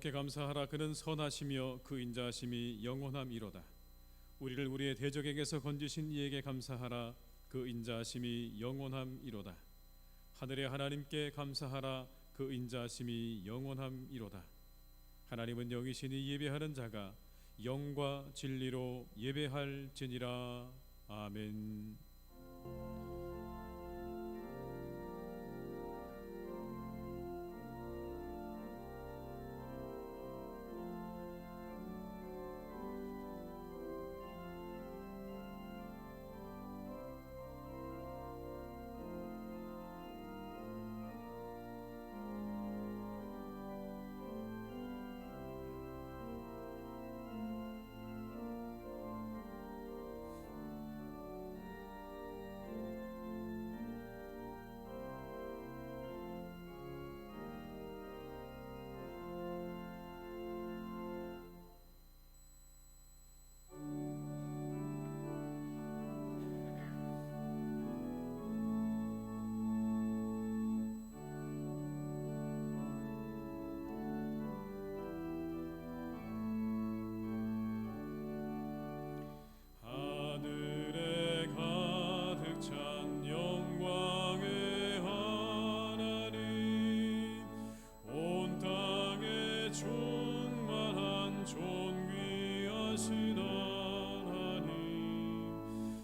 여호와께 감사하라. 그는 선하시며 그 인자하심이 영원함이로다. 우리를 우리의 대적에게서 건지신 이에게 감사하라. 그 인자하심이 영원함이로다. 하늘의 하나님께 감사하라. 그 인자하심이 영원함이로다. 하나님은 영이시니 예배하는 자가 영과 진리로 예배할지니라. 아멘.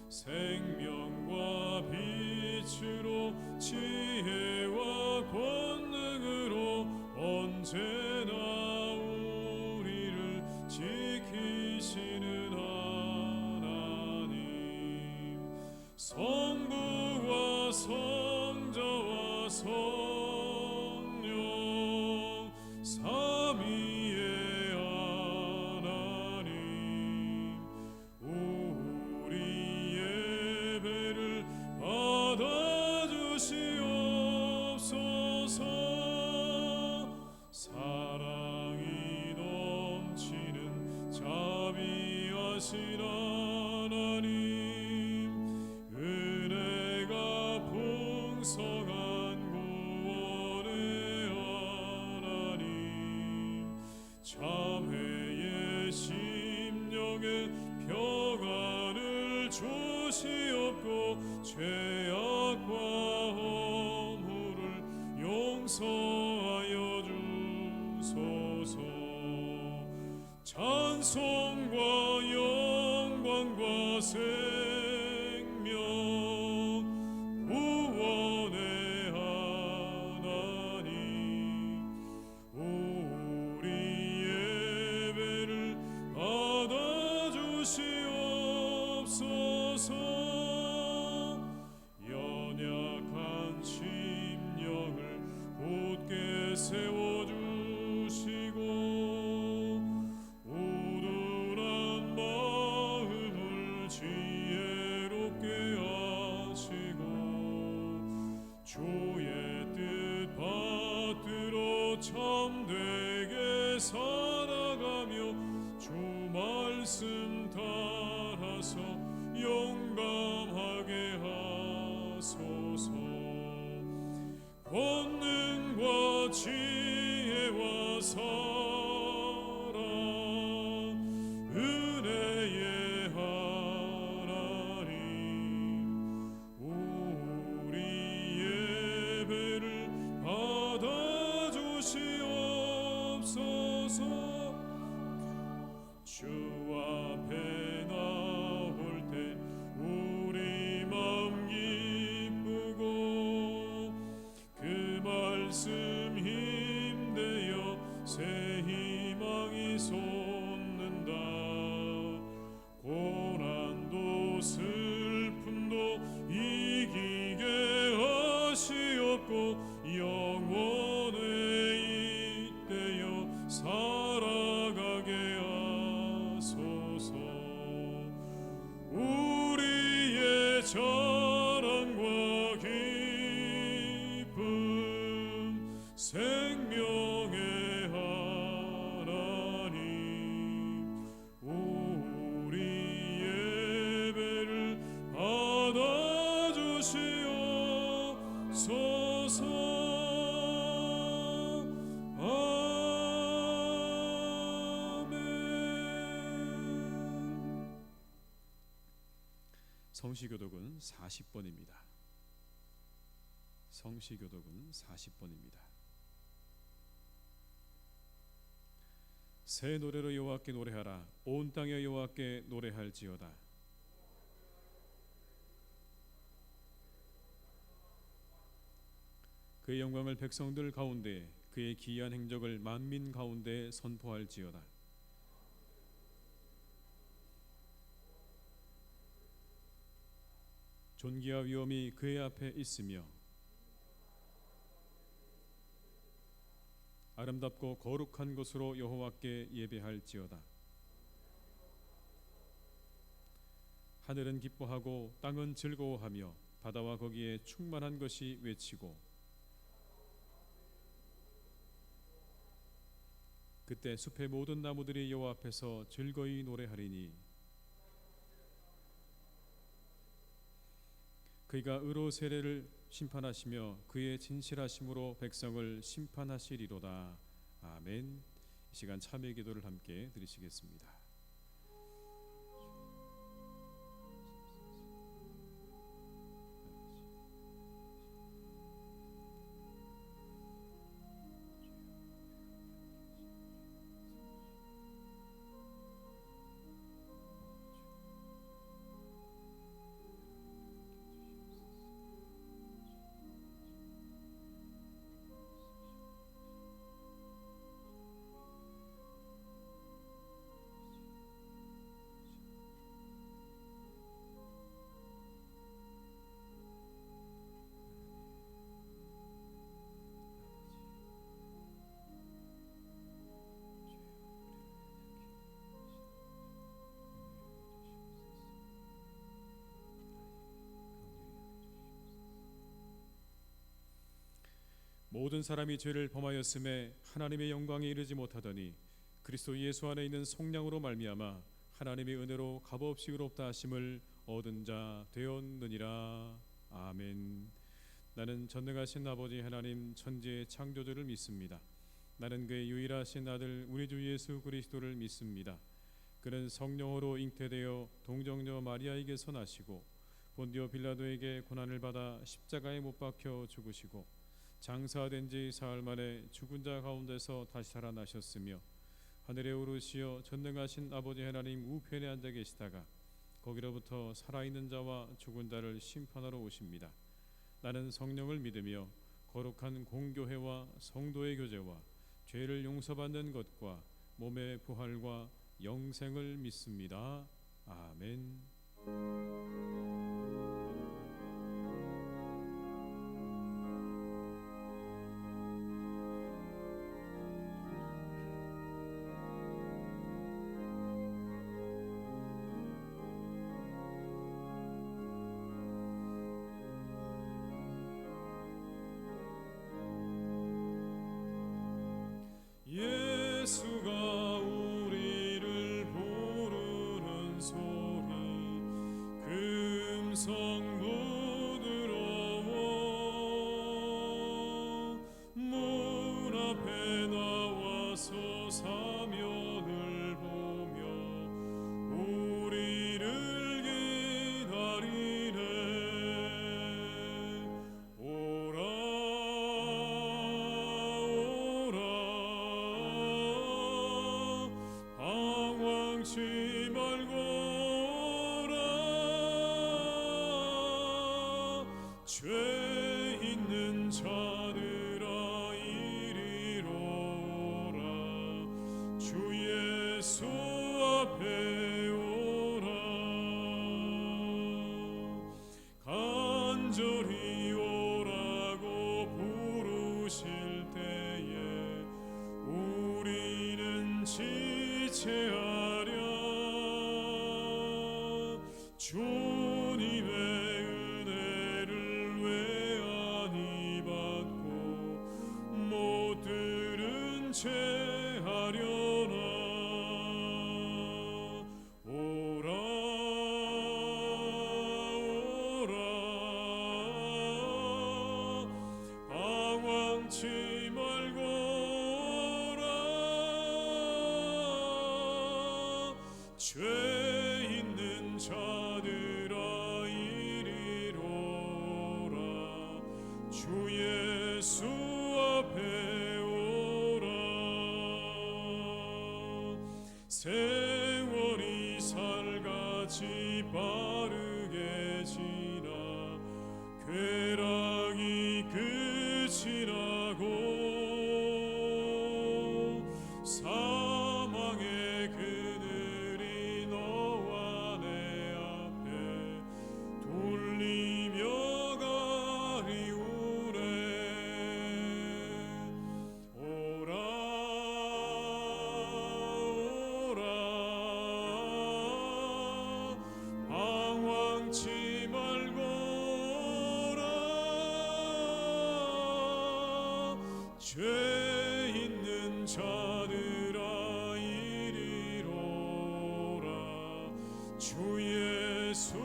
생명과 빛으로 지혜와 권능으로 언제나 우리를 지키시는 하나님, 성부와 성자와 성령 삼위의 하나님, 우리 예배를 받아주시옵소서. 사랑이 넘치는 자비하신 하나님, 은혜가 풍성한 구원의 하나님, 참회의 심령에 평안을 주시옵고 죄악과 허물을 용서하여 주소서. 찬송과 영광과 생명 구원의 하나님, 우리 예배를 받아주시옵소서. 연약한 심령을 굳게 세워주시고 우둔한 마음을 지혜롭게 하시고 주의 뜻 받들어 참되게 살아가며 주 말씀 따라서 용감하게 하소서. 권능과 지혜와 사랑 은혜의 하나님, 우리 예배를 받아주시옵소서. 주 앞에 나올 때 우리 마음 기쁨 성시교독은 40번입니다. 성시교독은 40번입니다. 새 노래로 여호와께 노래하라. 온 땅에 여호와께 노래할지어다. 그의 영광을 백성들 가운데, 그의 기이한 행적을 만민 가운데 선포할지어다. 존귀와 위엄이 그의 앞에 있으며 아름답고 거룩한 곳으로 여호와께 예배할지어다. 하늘은 기뻐하고 땅은 즐거워하며 바다와 거기에 충만한 것이 외치고 그때 숲의 모든 나무들이 여호와 앞에서 즐거이 노래하리니 그가 의로 세례를 심판하시며 그의 진실하심으로 백성을 심판하시리로다. 아멘. 이 시간 참회 기도를 함께 드리시겠습니다. 모든 사람이 죄를 범하였음에 하나님의 영광에 이르지 못하더니 그리스도 예수 안에 있는 성령으로 말미암아 하나님의 은혜로 값없이 의롭다 하심을 얻은 자 되었느니라. 아멘. 나는 전능하신 아버지 하나님 천지의 창조주를 믿습니다. 나는 그의 유일하신 아들 우리 주 예수 그리스도를 믿습니다. 그는 성령으로 잉태되어 동정녀 마리아에게서 나시고 본디오 빌라도에게 고난을 받아 십자가에 못 박혀 죽으시고 장사된 지 사흘 만에 죽은 자 가운데서 다시 살아나셨으며 하늘에 오르시어 전능하신 아버지 하나님 우편에 앉아 계시다가 거기로부터 살아있는 자와 죽은 자를 심판하러 오십니다. 나는 성령을 믿으며 거룩한 공교회와 성도의 교제와 죄를 용서받는 것과 몸의 부활과 영생을 믿습니다. 아멘. 예수가 우리를 부르는 소리 금성 부드러워 문 앞에 나와서 사면을 보며 우리를 기다리네. 오라 방황치 말고 오라. 죄 있는 자들아 이리로 오라. 주 예수 앞에 오라. 간절히 오라고 부르실 때에 우리는 지체하랴. 주님의 은혜를 왜 아니 받고 못 들은 채 하려나. 오라 오라 방황치 말고 오라. 죄 있는 자들아 예수 앞에 오라. 세월이 살같이 빠르게 지나 쾌락이 끝이 나고 사망의 그늘이 너와 내 앞에 돌리며 가리우네. 오라 오라 방황치 말고 오라. 죄 있는 자들아 이리로 오라. 주 예수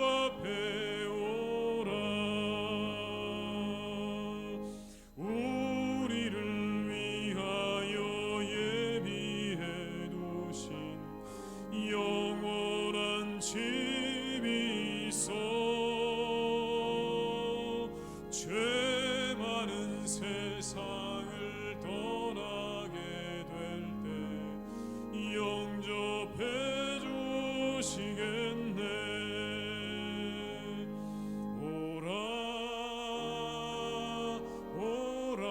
앞에 오라. 우리를 위하여 예비해 두신 영원한 집이 있어. 죄 많은 세상을 떠나게 될 때 영접해 주시겠네. 오라 오라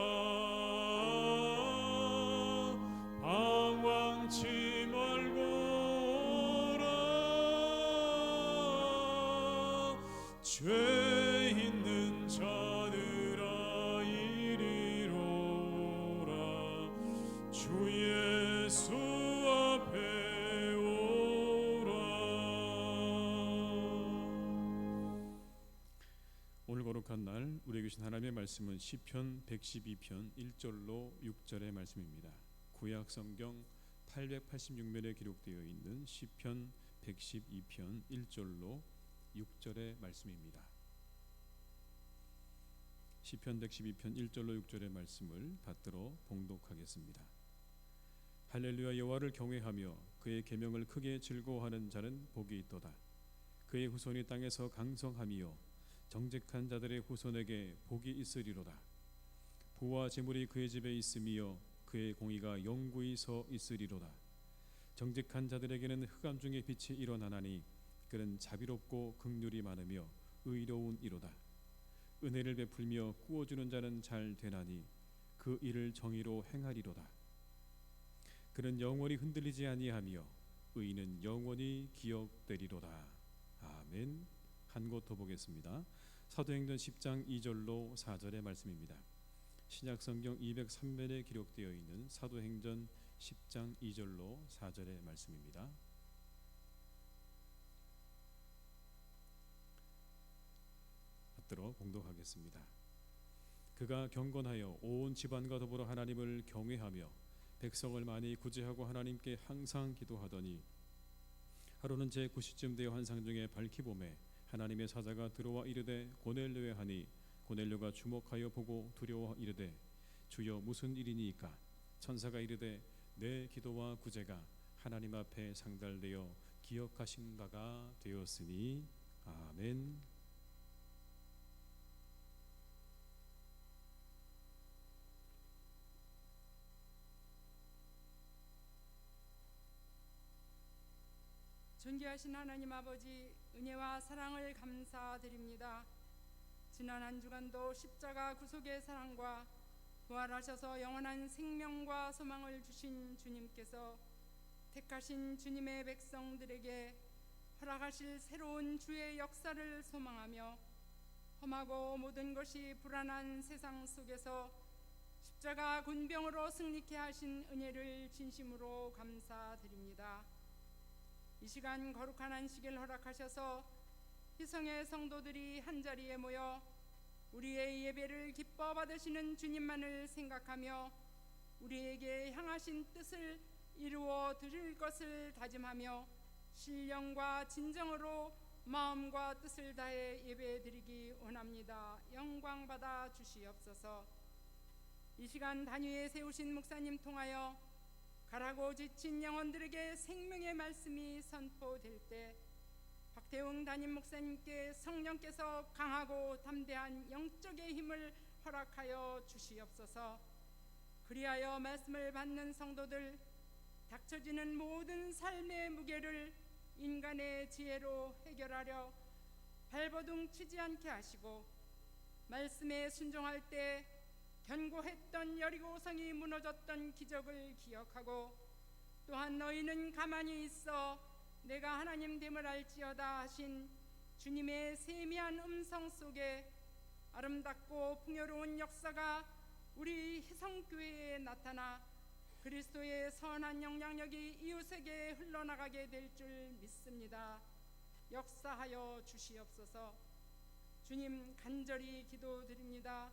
방황치 말고 오라. 죄 있는 자들아 이리로 오라. 주 예수 앞에 오라. 오늘 거룩한 날 우리에게 주신 하나님의 말씀은 시편 112편 1절로 6절의 말씀입니다. 구약 성경 886면에 기록되어 있는 시편 112편 1절로 6절의 말씀입니다. 시편 112편 1절로 6절의 말씀을 받들어 봉독하겠습니다. 할렐루야. 여호와를 경외하며 그의 계명을 크게 즐거워하는 자는 복이 있도다. 그의 후손이 땅에서 강성하며 정직한 자들의 후손에게 복이 있으리로다. 부와 재물이 그의 집에 있으며 그의 공의가 영구히 서 있으리로다. 정직한 자들에게는 흑암 중에 빛이 일어나나니 그는 자비롭고 긍휼이 많으며 의로운 이로다. 은혜를 베풀며 구워주는 자는 잘 되나니 그 일을 정의로 행하리로다. 그는 영원히 흔들리지 아니하며 의인은 영원히 기억되리로다. 아멘. 한 곳 더 보겠습니다. 사도행전 10장 2절로 4절의 말씀입니다. 신약성경 203면에 기록되어 있는 사도행전 10장 2절로 4절의 말씀입니다. 받들어 봉독하겠습니다. 그가 경건하여 온 집안과 더불어 하나님을 경외하며 백성을 많이 구제하고 하나님께 항상 기도하더니 하루는 제 9시쯤 되어 환상 중에 밝히 보매 하나님의 사자가 들어와 이르되 고넬료에 하니 고넬료가 주목하여 보고 두려워 이르되 주여 무슨 일이니이까. 천사가 이르되 내 기도와 구제가 하나님 앞에 상달되어 기억하신 바가 되었으니. 아멘. 존귀하신 하나님 아버지, 은혜와 사랑을 감사드립니다. 지난 한 주간도 십자가 구속의 사랑과 부활하셔서 영원한 생명과 소망을 주신 주님께서 택하신 주님의 백성들에게 허락하실 새로운 주의 역사를 소망하며 험하고 모든 것이 불안한 세상 속에서 십자가 군병으로 승리케 하신 은혜를 진심으로 감사드립니다. 이 시간 거룩한 안식일 허락하셔서 희성의 성도들이 한자리에 모여 우리의 예배를 기뻐 받으시는 주님만을 생각하며 우리에게 향하신 뜻을 이루어 드릴 것을 다짐하며 신령과 진정으로 마음과 뜻을 다해 예배드리기 원합니다. 영광 받아 주시옵소서. 이 시간 단위에 세우신 목사님 통하여 가라고 지친 영혼들에게 생명의 말씀이 선포될 때 박태웅 담임 목사님께 성령께서 강하고 담대한 영적의 힘을 허락하여 주시옵소서. 그리하여 말씀을 받는 성도들, 닥쳐지는 모든 삶의 무게를 인간의 지혜로 해결하려 발버둥 치지 않게 하시고, 말씀에 순종할 때 견고했던 여리고성이 무너졌던 기적을 기억하고, 또한 너희는 가만히 있어 내가 하나님 됨을 알지어다 하신 주님의 세미한 음성 속에 아름답고 풍요로운 역사가 우리 희성교회에 나타나 그리스도의 선한 영향력이 이웃에게 흘러나가게 될 줄 믿습니다. 역사하여 주시옵소서. 주님, 간절히 기도드립니다.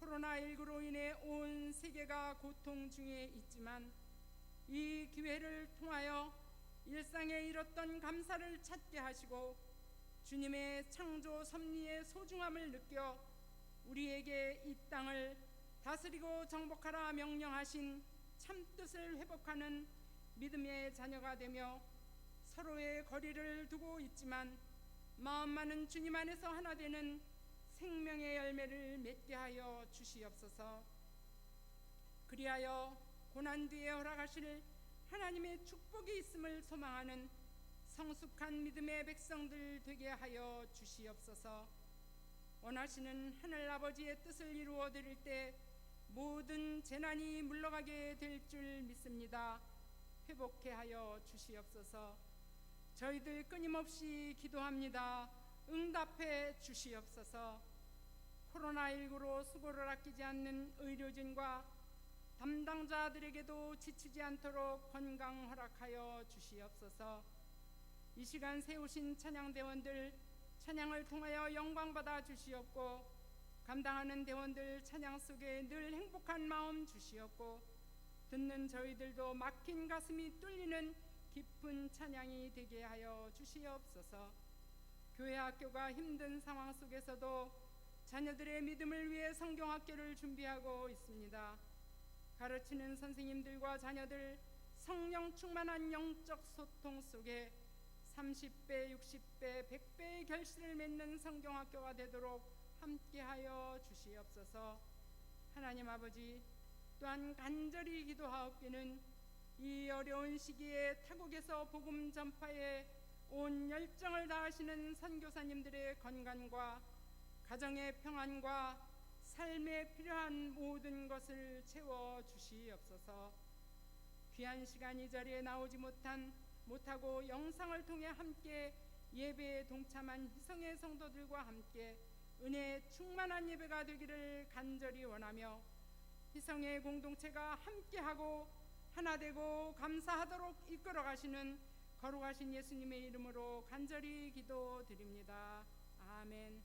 코로나19로 인해 온 세계가 고통 중에 있지만 이 기회를 통하여 일상에 잃었던 감사를 찾게 하시고 주님의 창조 섭리의 소중함을 느껴 우리에게 이 땅을 다스리고 정복하라 명령하신 참뜻을 회복하는 믿음의 자녀가 되며, 서로의 거리를 두고 있지만 마음만은 주님 안에서 하나 되는 생명의 열매를 맺게 하여 주시옵소서. 그리하여 고난 뒤에 허락하실 하나님의 축복이 있음을 소망하는 성숙한 믿음의 백성들 되게 하여 주시옵소서. 원하시는 하늘 아버지의 뜻을 이루어 드릴 때 모든 재난이 물러가게 될 줄 믿습니다. 회복케 하여 주시옵소서. 저희들 끊임없이 기도합니다. 응답해 주시옵소서. 코로나19로 수고를 아끼지 않는 의료진과 담당자들에게도 지치지 않도록 건강 허락하여 주시옵소서. 이 시간 세우신 찬양대원들 찬양을 통하여 영광받아 주시옵고, 감당하는 대원들 찬양 속에 늘 행복한 마음 주시옵고, 듣는 저희들도 막힌 가슴이 뚫리는 깊은 찬양이 되게 하여 주시옵소서. 교회 학교가 힘든 상황 속에서도 자녀들의 믿음을 위해 성경학교를 준비하고 있습니다. 가르치는 선생님들과 자녀들 성령 충만한 영적 소통 속에 30배, 60배, 100배의 결실을 맺는 성경학교가 되도록 함께하여 주시옵소서. 하나님 아버지, 또한 간절히 기도하옵기는 이 어려운 시기에 타국에서 복음 전파에 온 열정을 다하시는 선교사님들의 건강과 가정의 평안과 삶에 필요한 모든 것을 채워 주시옵소서. 귀한 시간 이 자리에 나오지 못하고 영상을 통해 함께 예배에 동참한 희성의 성도들과 함께 은혜에 충만한 예배가 되기를 간절히 원하며, 희성의 공동체가 함께하고 하나 되고 감사하도록 이끌어 가시는 거룩하신 예수님의 이름으로 간절히 기도드립니다. 아멘.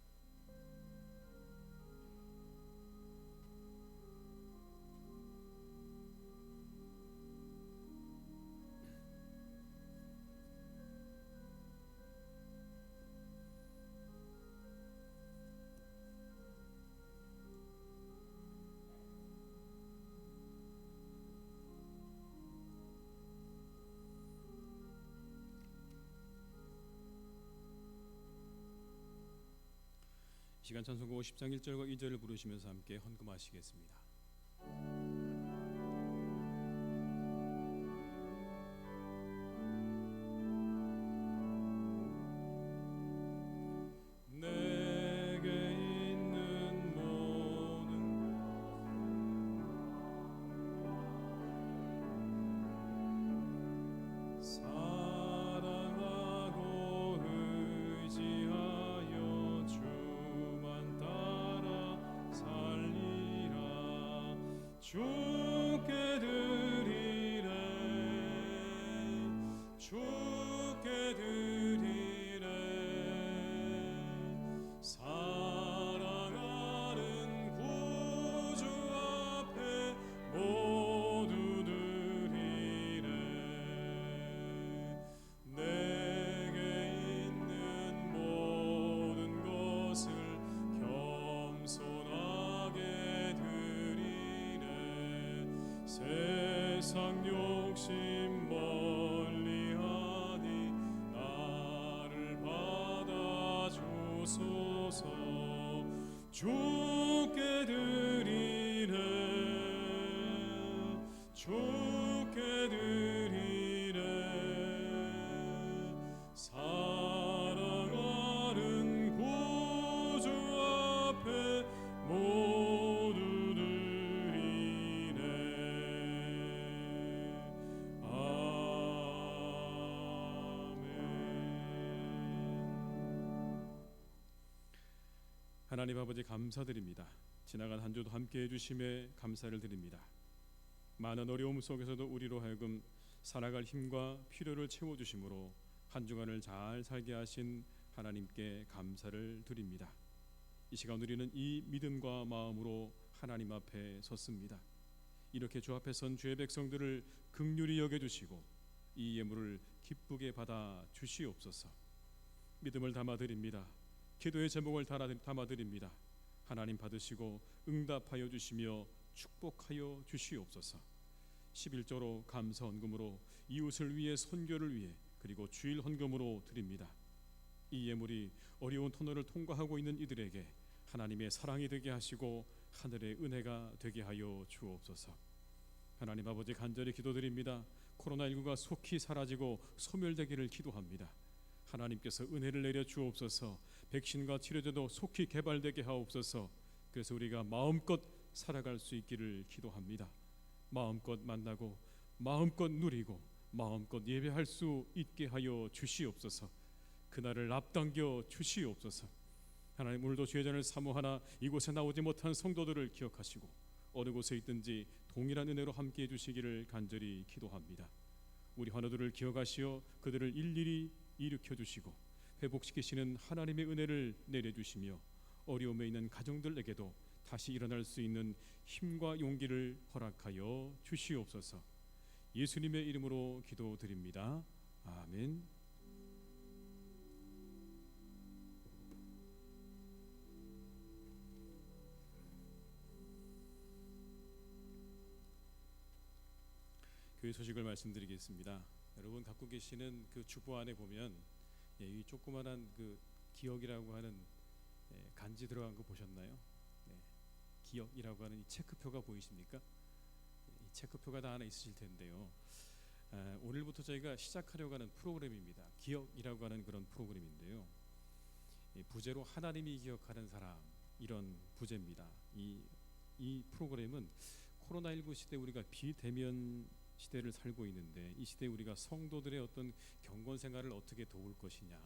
시간 찬송가 50장 1절과 2절을 부르시면서 함께 헌금하시겠습니다. 주께 드리네, 주께 드리네. 사랑하는 구주 앞에 모두 드리네. 내게 있는 모든 것을 겸손하게 세상 욕심 멀리하니 나를 받아주소서. 주께 드리네 주께 드리네 사랑하는 구주 앞에 모두 드리네 아멘. 하나님 아버지 감사드립니다. 지나간 한 주도 함께해 주심에 감사를 드립니다. 많은 어려움 속에서도 우리로 하여금 살아갈 힘과 필요를 채워주심으로 한 주간을 잘 살게 하신 하나님께 감사를 드립니다. 이 시간 우리는 이 믿음과 마음으로 하나님 앞에 섰습니다. 이렇게 주 앞에 선 주의 백성들을 긍휼히 여겨주시고 이 예물을 기쁘게 받아 주시옵소서. 믿음을 담아드립니다. 기도의 제목을 담아드립니다. 하나님 받으시고 응답하여 주시며 축복하여 주시옵소서. 11조로 감사 헌금으로 이웃을 위해 선교를 위해 그리고 주일 헌금으로 드립니다. 이 예물이 어려운 터널을 통과하고 있는 이들에게 하나님의 사랑이 되게 하시고 하늘의 은혜가 되게 하여 주옵소서. 하나님 아버지 간절히 기도드립니다. 코로나19가 속히 사라지고 소멸되기를 기도합니다. 하나님께서 은혜를 내려 주옵소서. 백신과 치료제도 속히 개발되게 하옵소서. 그래서 우리가 마음껏 살아갈 수 있기를 기도합니다. 마음껏 만나고 마음껏 누리고 마음껏 예배할 수 있게 하여 주시옵소서. 그날을 앞당겨 주시옵소서. 하나님 오늘도 주의 전을 사모하나 이곳에 나오지 못한 성도들을 기억하시고 어느 곳에 있든지 동일한 은혜로 함께해 주시기를 간절히 기도합니다. 우리 환우들을 기억하시어 그들을 일일이 일으켜 주시고 회복시키시는 하나님의 은혜를 내려주시며 어려움에 있는 가정들에게도 다시 일어날 수 있는 힘과 용기를 허락하여 주시옵소서. 예수님의 이름으로 기도드립니다. 아멘. 교회 소식을 말씀드리겠습니다. 여러분 갖고 계시는 그 주보 안에 보면 이 조그만한 그 기억이라고 하는 간지 들어간 거 보셨나요? 기억이라고 하는 이 체크표가 보이십니까? 이 체크표가 다 하나 있으실 텐데요. 오늘부터 저희가 시작하려고 하는 프로그램입니다. 기억이라고 하는 그런 프로그램인데요. 부제로 하나님이 기억하는 사람 이런 부제입니다. 이 프로그램은 코로나19 시대 우리가 비대면 시대를 살고 있는데 이 시대에 우리가 성도들의 어떤 경건 생활을 어떻게 도울 것이냐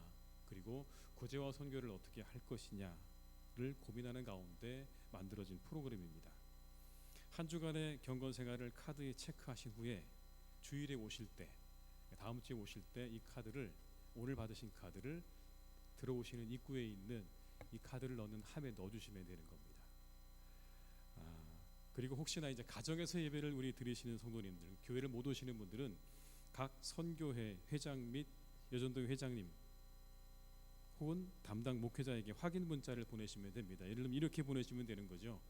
그리고 구제와 선교를 어떻게 할 것이냐를 고민하는 가운데 만들어진 프로그램입니다. 한 주간의 경건 생활을 카드에 체크하신 후에 주일에 오실 때 다음 주에 오실 때 이 카드를 오늘 받으신 카드를 들어오시는 입구에 있는 이 카드를 넣는 함에 넣어주시면 되는 겁니다. 그리고 혹시나 이제 가정에서 예배를 우리 드리시는 성도님들, 교회를 못 오시는 분들은 각 선교회 회장 및 여전도 회장님 혹은 담당 목회자에게 확인 문자를 보내시면 됩니다. 예를 들면 이렇게 보내시면 되는 거죠.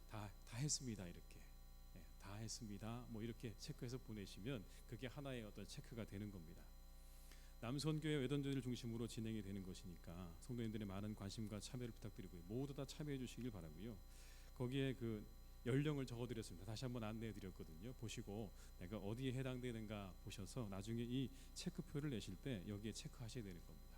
다 했습니다. 이렇게 다 했습니다. 뭐 이렇게 체크해서 보내시면 그게 하나의 어떤 체크가 되는 겁니다. 남선교회 외던들을 중심으로 진행이 되는 것이니까 성도님들의 많은 관심과 참여를 부탁드리고요. 모두 다 참여해 주시길 바라고요. 거기에 그 연령을 적어드렸습니다. 다시 한번 안내해드렸거든요. 보시고 내가 어디에 해당되는가 보셔서 나중에 이 체크표를 내실 때 여기에 체크하셔야 되는 겁니다.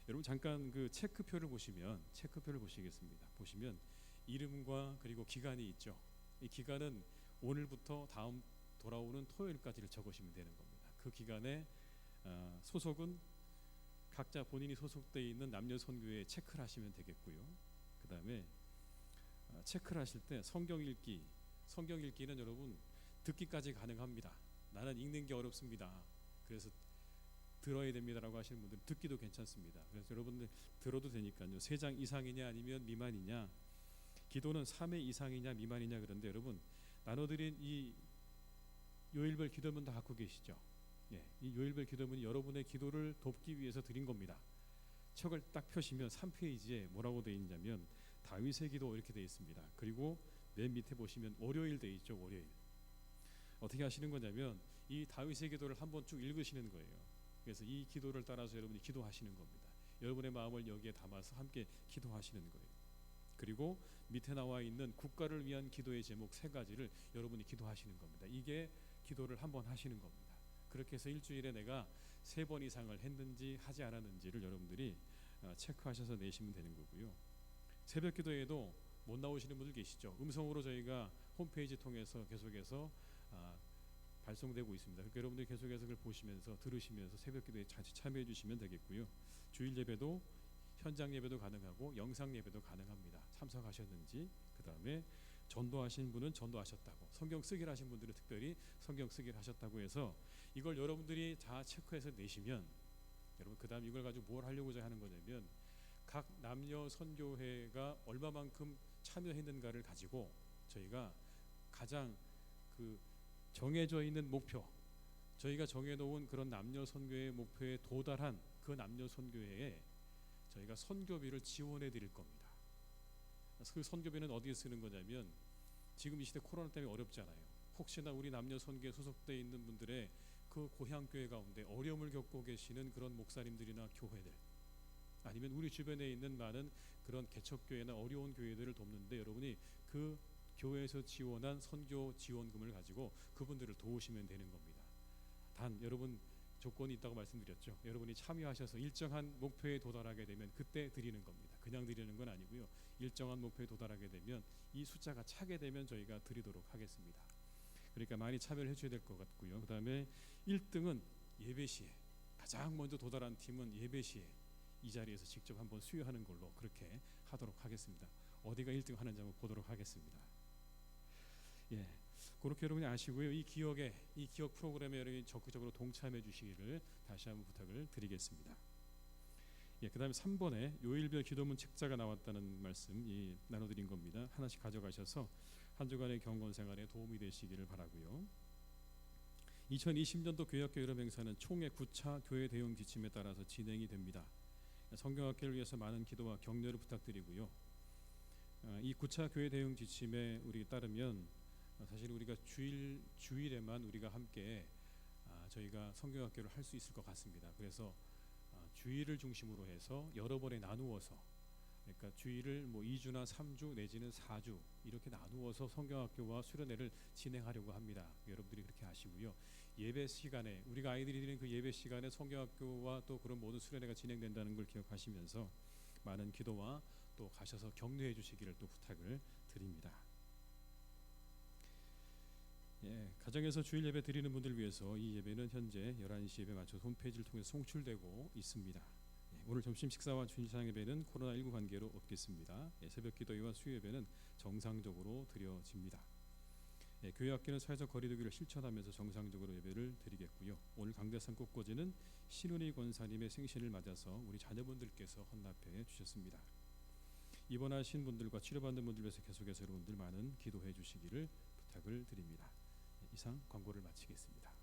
여러분 잠깐 그 체크표를 보시겠습니다. 보시면 이름과 그리고 기간이 있죠. 이 기간은 오늘부터 다음 돌아오는 토요일까지를 적으시면 되는 겁니다. 그 기간에 소속은 각자 본인이 소속되어 있는 남녀 선교회에 체크를 하시면 되겠고요. 그 다음에 체크를 하실 때 성경 읽기는 여러분 듣기까지 가능합니다. 나는 읽는 게 어렵습니다. 그래서 들어야 됩니다라고 하시는 분들은 듣기도 괜찮습니다. 그래서 여러분들 들어도 되니까요. 3장 이상이냐 아니면 미만이냐, 기도는 3회 이상이냐 미만이냐. 그런데 여러분 나눠드린 이 요일별 기도문 다 갖고 계시죠? 이 요일별 기도문이 여러분의 기도를 돕기 위해서 드린 겁니다. 척을 딱 펴시면 3페이지에 뭐라고 되어 있냐면 다윗의 기도 이렇게 되어 있습니다. 그리고 맨 밑에 보시면 월요일 되어 있죠. 월요일. 어떻게 하시는 거냐면 이 다윗의 기도를 한번 쭉 읽으시는 거예요. 그래서 이 기도를 따라서 여러분이 기도하시는 겁니다. 여러분의 마음을 여기에 담아서 함께 기도하시는 거예요. 그리고 밑에 나와 있는 국가를 위한 기도의 제목 3가지를 여러분이 기도하시는 겁니다. 이게 기도를 한번 하시는 겁니다. 그렇게 해서 일주일에 내가 3번 이상을 했는지 하지 않았는지를 여러분들이 체크하셔서 내시면 되는 거고요. 새벽 기도에도 못 나오시는 분들 계시죠. 음성으로 저희가 홈페이지 통해서 계속해서 발송되고 있습니다. 그러니까 여러분들이 계속해서 그걸 보시면서 들으시면서 새벽 기도에 같이 참여해 주시면 되겠고요. 주일 예배도 현장 예배도 가능하고 영상 예배도 가능합니다. 참석하셨는지, 그 다음에 전도하신 분은 전도하셨다고, 성경 쓰기를 하신 분들은 특별히 성경 쓰기를 하셨다고 해서 이걸 여러분들이 다 체크해서 내시면 여러분 그 다음 이걸 가지고 뭘 하려고자 하는 거냐면 각 남녀 선교회가 얼마만큼 참여했는가를 가지고 저희가 가장 그 정해져 있는 목표, 저희가 정해놓은 그런 남녀 선교회 목표에 도달한 그 남녀 선교회에 저희가 선교비를 지원해 드릴 겁니다. 그 선교비는 어디에 쓰는 거냐면 지금 이 시대 코로나 때문에 어렵잖아요. 혹시나 우리 남녀 선교에 소속되어 있는 분들의 그 고향 교회 가운데 어려움을 겪고 계시는 그런 목사님들이나 교회들, 아니면 우리 주변에 있는 많은 그런 개척교회나 어려운 교회들을 돕는데 여러분이 그 교회에서 지원한 선교 지원금을 가지고 그분들을 도우시면 되는 겁니다. 단 여러분 조건이 있다고 말씀드렸죠. 여러분이 참여하셔서 일정한 목표에 도달하게 되면 그때 드리는 겁니다. 그냥 드리는 건 아니고요. 일정한 목표에 도달하게 되면 이 숫자가 차게 되면 저희가 드리도록 하겠습니다. 그러니까 많이 참여를 해줘야 될 것 같고요. 그 다음에 1등은 예배 시에, 가장 먼저 도달한 팀은 예배 시에 이 자리에서 직접 한번 수여하는 걸로 그렇게 하도록 하겠습니다. 어디가 1등 하는지 한번 보도록 하겠습니다. 예, 그렇게 여러분이 아시고요. 이 기억 프로그램에 여러분이 적극적으로 동참해 주시기를 다시 한번 부탁을 드리겠습니다. 예, 그다음에 3번에 요일별 기도문 책자가 나왔다는 말씀 나눠드린 겁니다. 하나씩 가져가셔서 한 주간의 경건 생활에 도움이 되시기를 바라고요. 2020년도 교회학교 여름 행사는 총회 9차 교회 대응 지침에 따라서 진행이 됩니다. 성경학교를 위해서 많은 기도와 격려를 부탁드리고요. 이 9차 교회 대응 지침에 우리 따르면 사실 우리가 주일에만 우리가 함께 저희가 성경학교를 할 수 있을 것 같습니다. 그래서 주일을 중심으로 해서 여러 번에 나누어서, 그러니까 주일을 뭐 2주나 3주 내지는 4주 이렇게 나누어서 성경학교와 수련회를 진행하려고 합니다. 여러분들이 그렇게 아시고요. 예배 시간에 우리가 아이들이 드리는 그 예배 시간에 성경학교와 또 그런 모든 수련회가 진행된다는 걸 기억하시면서 많은 기도와 또 가셔서 격려해 주시기를 또 부탁을 드립니다. 예, 가정에서 주일 예배 드리는 분들 위해서 이 예배는 현재 11시 예배 맞춰서 홈페이지를 통해서 송출되고 있습니다. 예, 오늘 점심 식사와 주일 찬양 예배는 코로나19 관계로 없겠습니다. 예, 새벽 기도회와 수요 예배는 정상적으로 드려집니다. 예, 교회 학교는 사회적 거리두기를 실천하면서 정상적으로 예배를 드리겠고요. 오늘 강대상 꽃꽂이는 신은희 권사님의 생신을 맞아서 우리 자녀분들께서 헌납해 주셨습니다. 입원하신 분들과 치료받는 분들 위해서 계속해서 여러분들 많은 기도해 주시기를 부탁을 드립니다. 이상 광고를 마치겠습니다.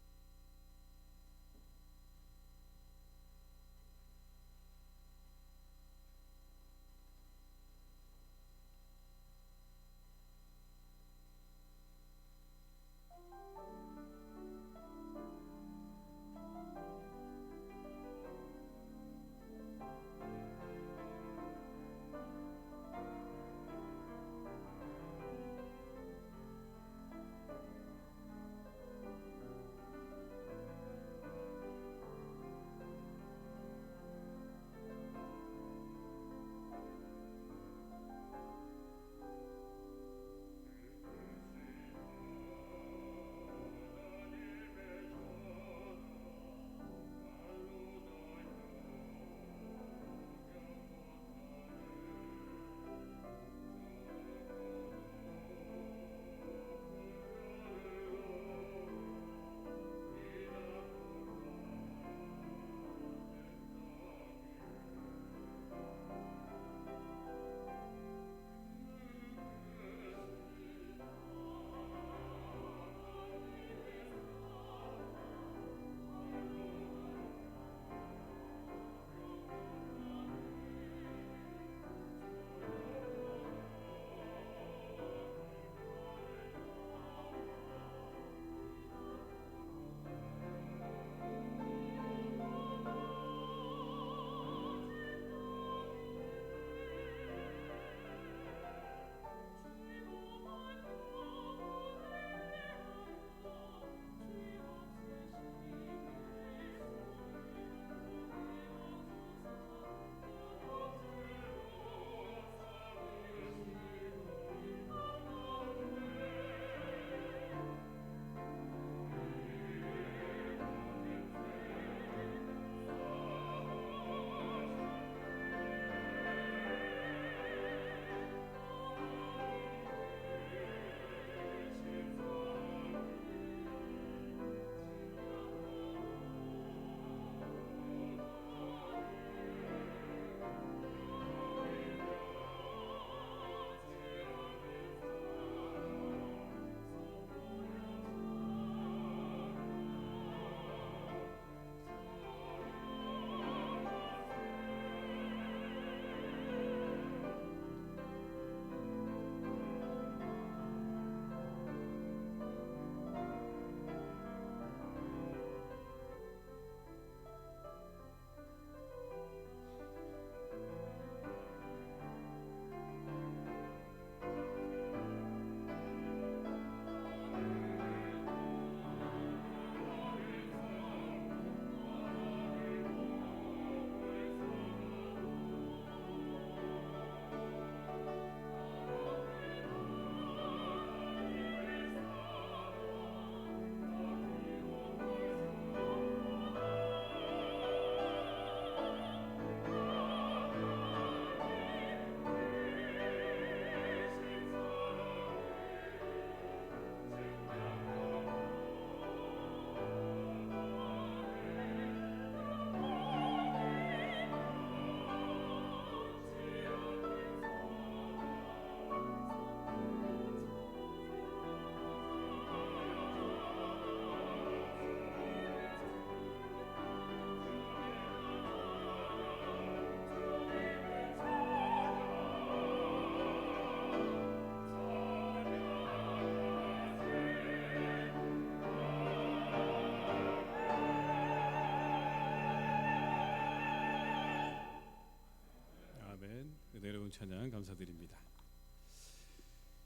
은혜로운 찬양 감사드립니다.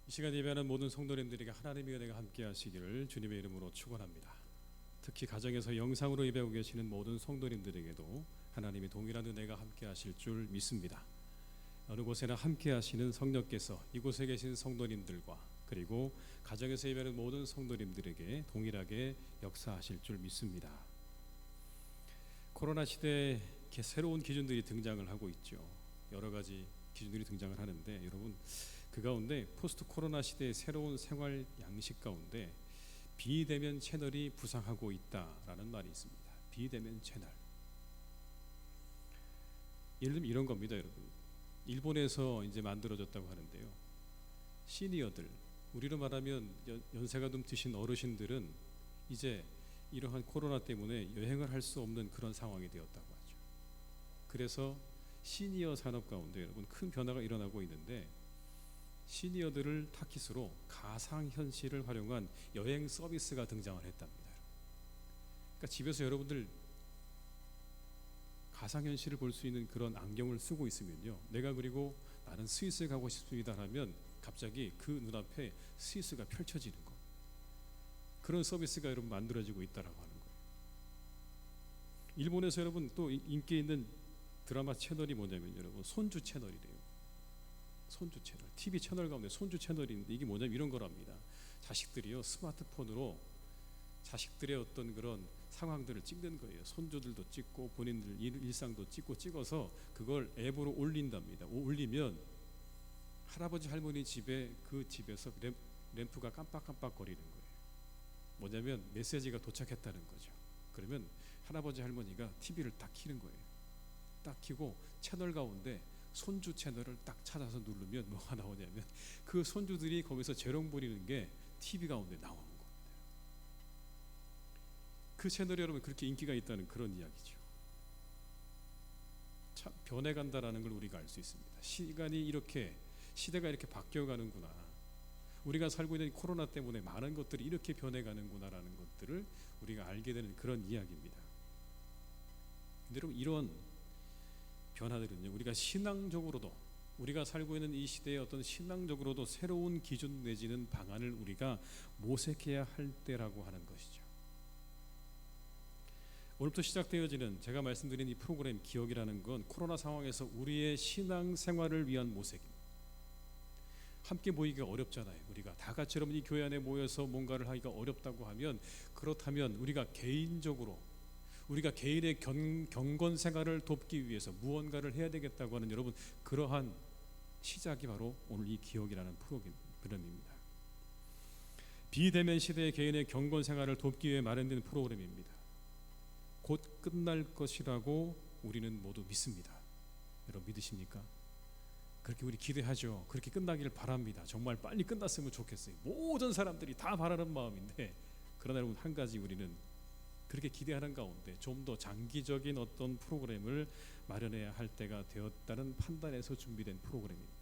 이 시간 예배하는 모든 성도님들에게 하나님의 은혜가 함께 하시기를 주님의 이름으로 축원합니다. 특히 가정에서 영상으로 예배하고 계시는 모든 성도님들에게도 하나님의 동일한 은혜가 함께 하실 줄 믿습니다. 어느 곳에나 함께 하시는 성령께서 이곳에 계신 성도님들과 그리고 가정에서 예배하는 모든 성도님들에게 동일하게 역사하실 줄 믿습니다. 코로나 시대에 이렇게 새로운 기준들이 등장을 하고 있죠. 여러 가지 기준들이 등장을 하는데 여러분, 그 가운데 포스트 코로나 시대의 새로운 생활 양식 가운데 비대면 채널이 부상하고 있다라는 말이 있습니다. 비대면 채널. 예를 들면 이런 겁니다, 여러분. 일본에서 이제 만들어졌다고 하는데요. 시니어들, 우리로 말하면 연세가 좀 드신 어르신들은 이제 이러한 코로나 때문에 여행을 할 수 없는 그런 상황이 되었다고 하죠. 그래서 시니어 산업 가운데 여러분 큰 변화가 일어나고 있는데, 시니어들을 타깃으로 가상현실을 활용한 여행 서비스가 등장을 했답니다. 그러니까 집에서 여러분들 가상현실을 볼 수 있는 그런 안경을 쓰고 있으면요, 내가 그리고 나는 스위스 가고 싶습니다 하면 갑자기 그 눈앞에 스위스가 펼쳐지는 것, 그런 서비스가 여러분 만들어지고 있다라고 하는 거예요. 일본에서 여러분 또 인기 있는 드라마 채널이 뭐냐면 여러분 손주 채널이래요. 손주 채널, TV 채널 가운데 손주 채널이 있는데 이게 뭐냐면 이런 거랍니다. 자식들이요 스마트폰으로 자식들의 어떤 그런 상황들을 찍는 거예요. 손주들도 찍고 본인들 일상도 찍어서 그걸 앱으로 올린답니다. 올리면 할아버지 할머니 집에 그 집에서 램프가 깜빡깜빡거리는 거예요. 뭐냐면 메시지가 도착했다는 거죠. 그러면 할아버지 할머니가 TV를 딱 켜는 거예요. 딱 켜고 채널 가운데 손주 채널을 딱 찾아서 누르면 뭐가 나오냐면 그 손주들이 거기서 재롱 부리는 게 TV 가운데 나오는 겁니다. 그 채널이 여러분 그렇게 인기가 있다는 그런 이야기죠. 참 변해간다라는 걸 우리가 알 수 있습니다. 시간이 이렇게, 시대가 이렇게 바뀌어가는구나, 우리가 살고 있는 코로나 때문에 많은 것들이 이렇게 변해가는구나라는 것들을 우리가 알게 되는 그런 이야기입니다. 근데 여러분 이런 변화들은요, 우리가 신앙적으로도, 우리가 살고 있는 이 시대에 어떤 신앙적으로도 새로운 기준 내지는 방안을 우리가 모색해야 할 때라고 하는 것이죠. 오늘부터 시작되어지는 제가 말씀드린 이 프로그램 기억이라는 건 코로나 상황에서 우리의 신앙 생활을 위한 모색입니다. 함께 모이기가 어렵잖아요. 우리가 다 같이 여러분 이 교회 안에 모여서 뭔가를 하기가 어렵다고 하면, 그렇다면 우리가 개인적으로 우리가 개인의 경건 생활을 돕기 위해서 무언가를 해야 되겠다고 하는 여러분 그러한 시작이 바로 오늘 이 기억이라는 프로그램입니다. 비대면 시대의 개인의 경건 생활을 돕기 위해 마련된 프로그램입니다. 곧 끝날 것이라고 우리는 모두 믿습니다. 여러분 믿으십니까? 그렇게 우리 기대하죠. 그렇게 끝나기를 바랍니다. 정말 빨리 끝났으면 좋겠어요. 모든 사람들이 다 바라는 마음인데, 그러나 여러분 한 가지 우리는 그렇게 기대하는 가운데 좀 더 장기적인 어떤 프로그램을 마련해야 할 때가 되었다는 판단에서 준비된 프로그램입니다.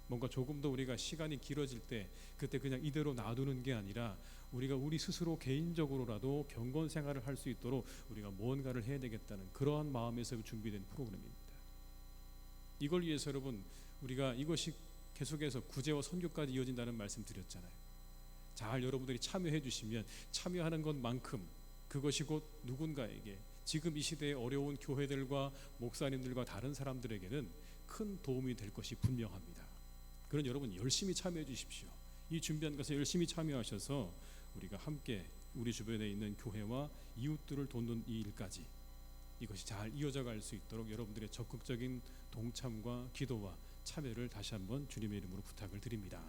뭔가 조금 더 우리가 시간이 길어질 때 그때 그냥 이대로 놔두는 게 아니라 우리가 우리 스스로 개인적으로라도 경건 생활을 할 수 있도록 우리가 무언가를 해야 되겠다는 그러한 마음에서 준비된 프로그램입니다. 이걸 위해서 여러분 우리가 이것이 계속해서 구제와 선교까지 이어진다는 말씀 드렸잖아요. 잘 여러분들이 참여해 주시면 참여하는 것만큼 그것이 곧 누군가에게, 지금 이 시대의 어려운 교회들과 목사님들과 다른 사람들에게는 큰 도움이 될 것이 분명합니다. 그런 여러분 열심히 참여해 주십시오. 이 준비한 것에 열심히 참여하셔서 우리가 함께 우리 주변에 있는 교회와 이웃들을 돕는 이 일까지 이것이 잘 이어져 갈 수 있도록 여러분들의 적극적인 동참과 기도와 참여를 다시 한번 주님의 이름으로 부탁을 드립니다.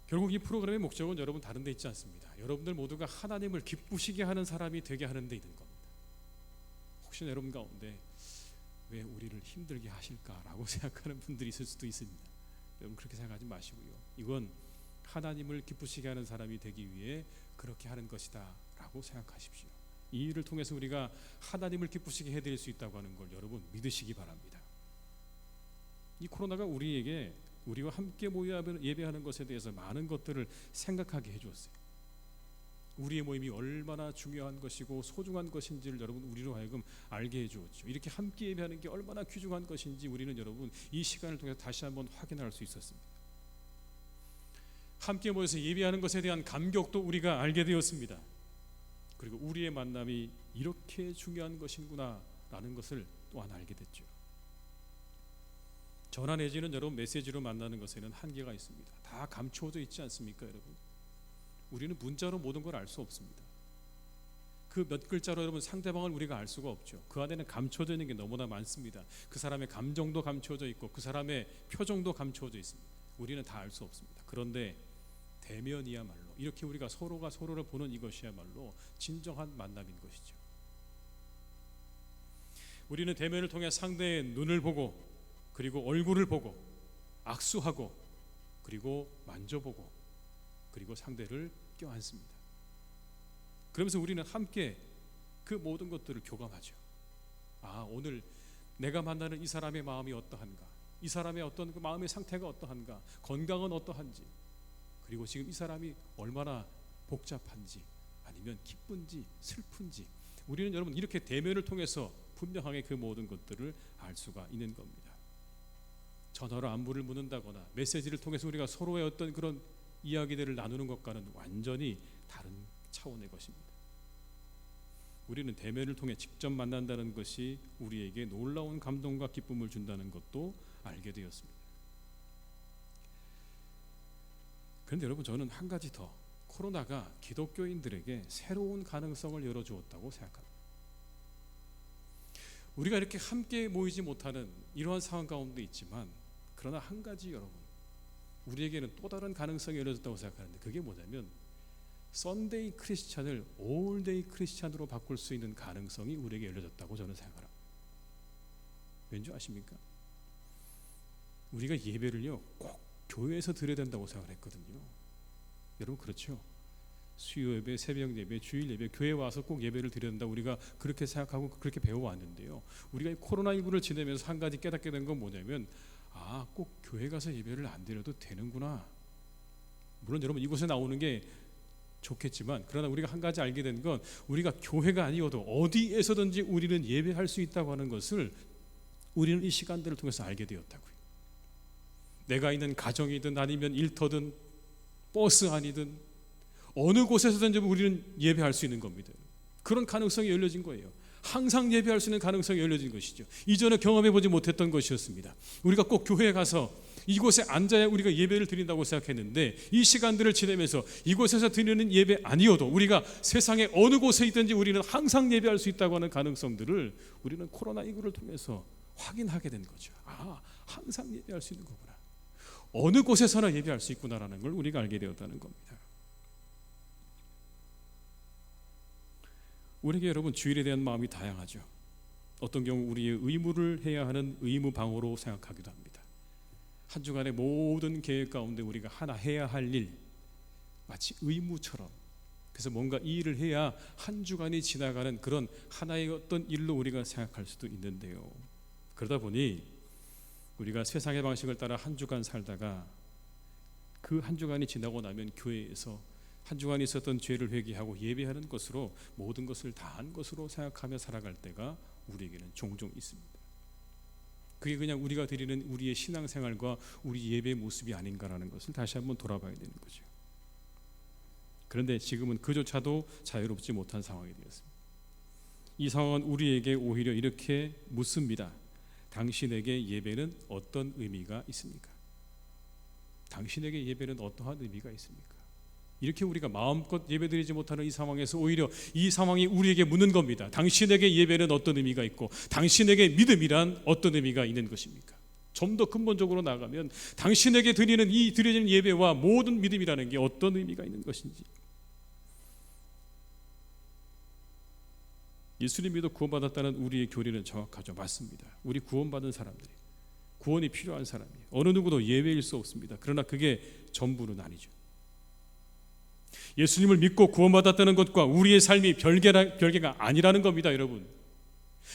결국 이 프로그램의 목적은 여러분 다른 데 있지 않습니다. 여러분들 모두가 하나님을 기쁘시게 하는 사람이 되게 하는 데 있는 겁니다. 혹시 여러분 가운데 왜 우리를 힘들게 하실까라고 생각하는 분들이 있을 수도 있습니다. 여러분 그렇게 생각하지 마시고요. 이건 하나님을 기쁘시게 하는 사람이 되기 위해 그렇게 하는 것이다 라고 생각하십시오. 이 일을 통해서 우리가 하나님을 기쁘시게 해드릴 수 있다고 하는 걸 여러분 믿으시기 바랍니다. 이 코로나가 우리에게 우리와 함께 모여 예배하는 것에 대해서 많은 것들을 생각하게 해주었어요. 우리의 모임이 얼마나 중요한 것이고 소중한 것인지를 여러분 우리로 하여금 알게 해주었죠. 이렇게 함께 예배하는 게 얼마나 귀중한 것인지 우리는 여러분 이 시간을 통해서 다시 한번 확인할 수 있었습니다. 함께 모여서 예배하는 것에 대한 감격도 우리가 알게 되었습니다. 그리고 우리의 만남이 이렇게 중요한 것이구나 라는 것을 또한 알게 됐죠. 전화 내지는 여러분 메시지로 만나는 것에는 한계가 있습니다. 다 감추어져 있지 않습니까 여러분? 우리는 문자로 모든 걸 알 수 없습니다. 그 몇 글자로 여러분 상대방을 우리가 알 수가 없죠. 그 안에는 감춰져 있는 게 너무나 많습니다. 그 사람의 감정도 감춰져 있고 그 사람의 표정도 감춰져 있습니다. 우리는 다 알 수 없습니다. 그런데 대면이야말로 이렇게 우리가 서로가 서로를 보는 이것이야말로 진정한 만남인 것이죠. 우리는 대면을 통해 상대의 눈을 보고 그리고 얼굴을 보고 악수하고 그리고 만져보고 그리고 상대를 껴안습니다. 그러면서 우리는 함께 그 모든 것들을 교감하죠. 오늘 내가 만나는 이 사람의 마음이 어떠한가, 이 사람의 어떤 그 마음의 상태가 어떠한가, 건강은 어떠한지, 그리고 지금 이 사람이 얼마나 복잡한지 아니면 기쁜지 슬픈지 우리는 여러분 이렇게 대면을 통해서 분명하게 그 모든 것들을 알 수가 있는 겁니다. 전화로 안부를 묻는다거나 메시지를 통해서 우리가 서로의 어떤 그런 이야기들을 나누는 것과는 완전히 다른 차원의 것입니다. 우리는 대면을 통해 직접 만난다는 것이 우리에게 놀라운 감동과 기쁨을 준다는 것도 알게 되었습니다. 그런데 여러분 저는 한 가지 더, 코로나가 기독교인들에게 새로운 가능성을 열어주었다고 생각합니다. 우리가 이렇게 함께 모이지 못하는 이러한 상황 가운데 있지만 그러나 한 가지 여러분 우리에게는 또 다른 가능성이 열려졌다고 생각하는데 그게 뭐냐면 썬데이 크리스찬을 올데이 크리스찬으로 바꿀 수 있는 가능성이 우리에게 열려졌다고 저는 생각합니다. 왠지 아십니까? 우리가 예배를요 꼭 교회에서 드려야 된다고 생각했거든요. 여러분 그렇죠? 수요 예배, 새벽 예배, 주일 예배, 교회 와서 꼭 예배를 드려야 된다 우리가 그렇게 생각하고 그렇게 배워왔는데요. 우리가 이 코로나19를 지내면서 한 가지 깨닫게 된 건 뭐냐면 꼭 교회 가서 예배를 안 드려도 되는구나. 물론 여러분 이곳에 나오는 게 좋겠지만 그러나 우리가 한 가지 알게 된 건 우리가 교회가 아니어도 어디에서든지 우리는 예배할 수 있다고 하는 것을 우리는 이 시간들을 통해서 알게 되었다고요. 내가 있는 가정이든 아니면 일터든 버스 안이든 어느 곳에서든지 우리는 예배할 수 있는 겁니다. 그런 가능성이 열려진 거예요. 항상 예배할 수 있는 가능성이 열려진 것이죠. 이전에 경험해보지 못했던 것이었습니다. 우리가 꼭 교회에 가서 이곳에 앉아야 우리가 예배를 드린다고 생각했는데 이 시간들을 지내면서 이곳에서 드리는 예배 아니어도 우리가 세상의 어느 곳에 있든지 우리는 항상 예배할 수 있다고 하는 가능성들을 우리는 코로나19를 통해서 확인하게 된 거죠. 항상 예배할 수 있는 거구나. 어느 곳에서나 예배할 수 있구나라는 걸 우리가 알게 되었다는 겁니다. 우리에게 여러분 주일에 대한 마음이 다양하죠. 어떤 경우 우리의 의무를 해야 하는 의무방어로 생각하기도 합니다. 한 주간의 모든 계획 가운데 우리가 하나 해야 할 일 마치 의무처럼, 그래서 뭔가 이 일을 해야 한 주간이 지나가는 그런 하나의 어떤 일로 우리가 생각할 수도 있는데요. 그러다 보니 우리가 세상의 방식을 따라 한 주간 살다가 그 한 주간이 지나고 나면 교회에서 한 주간 있었던 죄를 회개하고 예배하는 것으로 모든 것을 다한 것으로 생각하며 살아갈 때가 우리에게는 종종 있습니다. 그게 그냥 우리가 드리는 우리의 신앙생활과 우리 예배의 모습이 아닌가라는 것을 다시 한번 돌아봐야 되는 거죠. 그런데 지금은 그조차도 자유롭지 못한 상황이 되었습니다. 이 상황은 우리에게 오히려 이렇게 묻습니다. 당신에게 예배는 어떤 의미가 있습니까? 당신에게 예배는 어떠한 의미가 있습니까? 이렇게 우리가 마음껏 예배드리지 못하는 이 상황에서 오히려 이 상황이 우리에게 묻는 겁니다. 당신에게 예배는 어떤 의미가 있고 당신에게 믿음이란 어떤 의미가 있는 것입니까? 좀 더 근본적으로 나아가면 당신에게 드리는 이 드려지는 예배와 모든 믿음이라는 게 어떤 의미가 있는 것인지. 예수님 믿어 구원받았다는 우리의 교리는 정확하죠. 맞습니다. 우리 구원받은 사람들이, 구원이 필요한 사람이 어느 누구도 예외일 수 없습니다. 그러나 그게 전부는 아니죠. 예수님을 믿고 구원받았다는 것과 우리의 삶이 별개가 아니라는 겁니다. 여러분,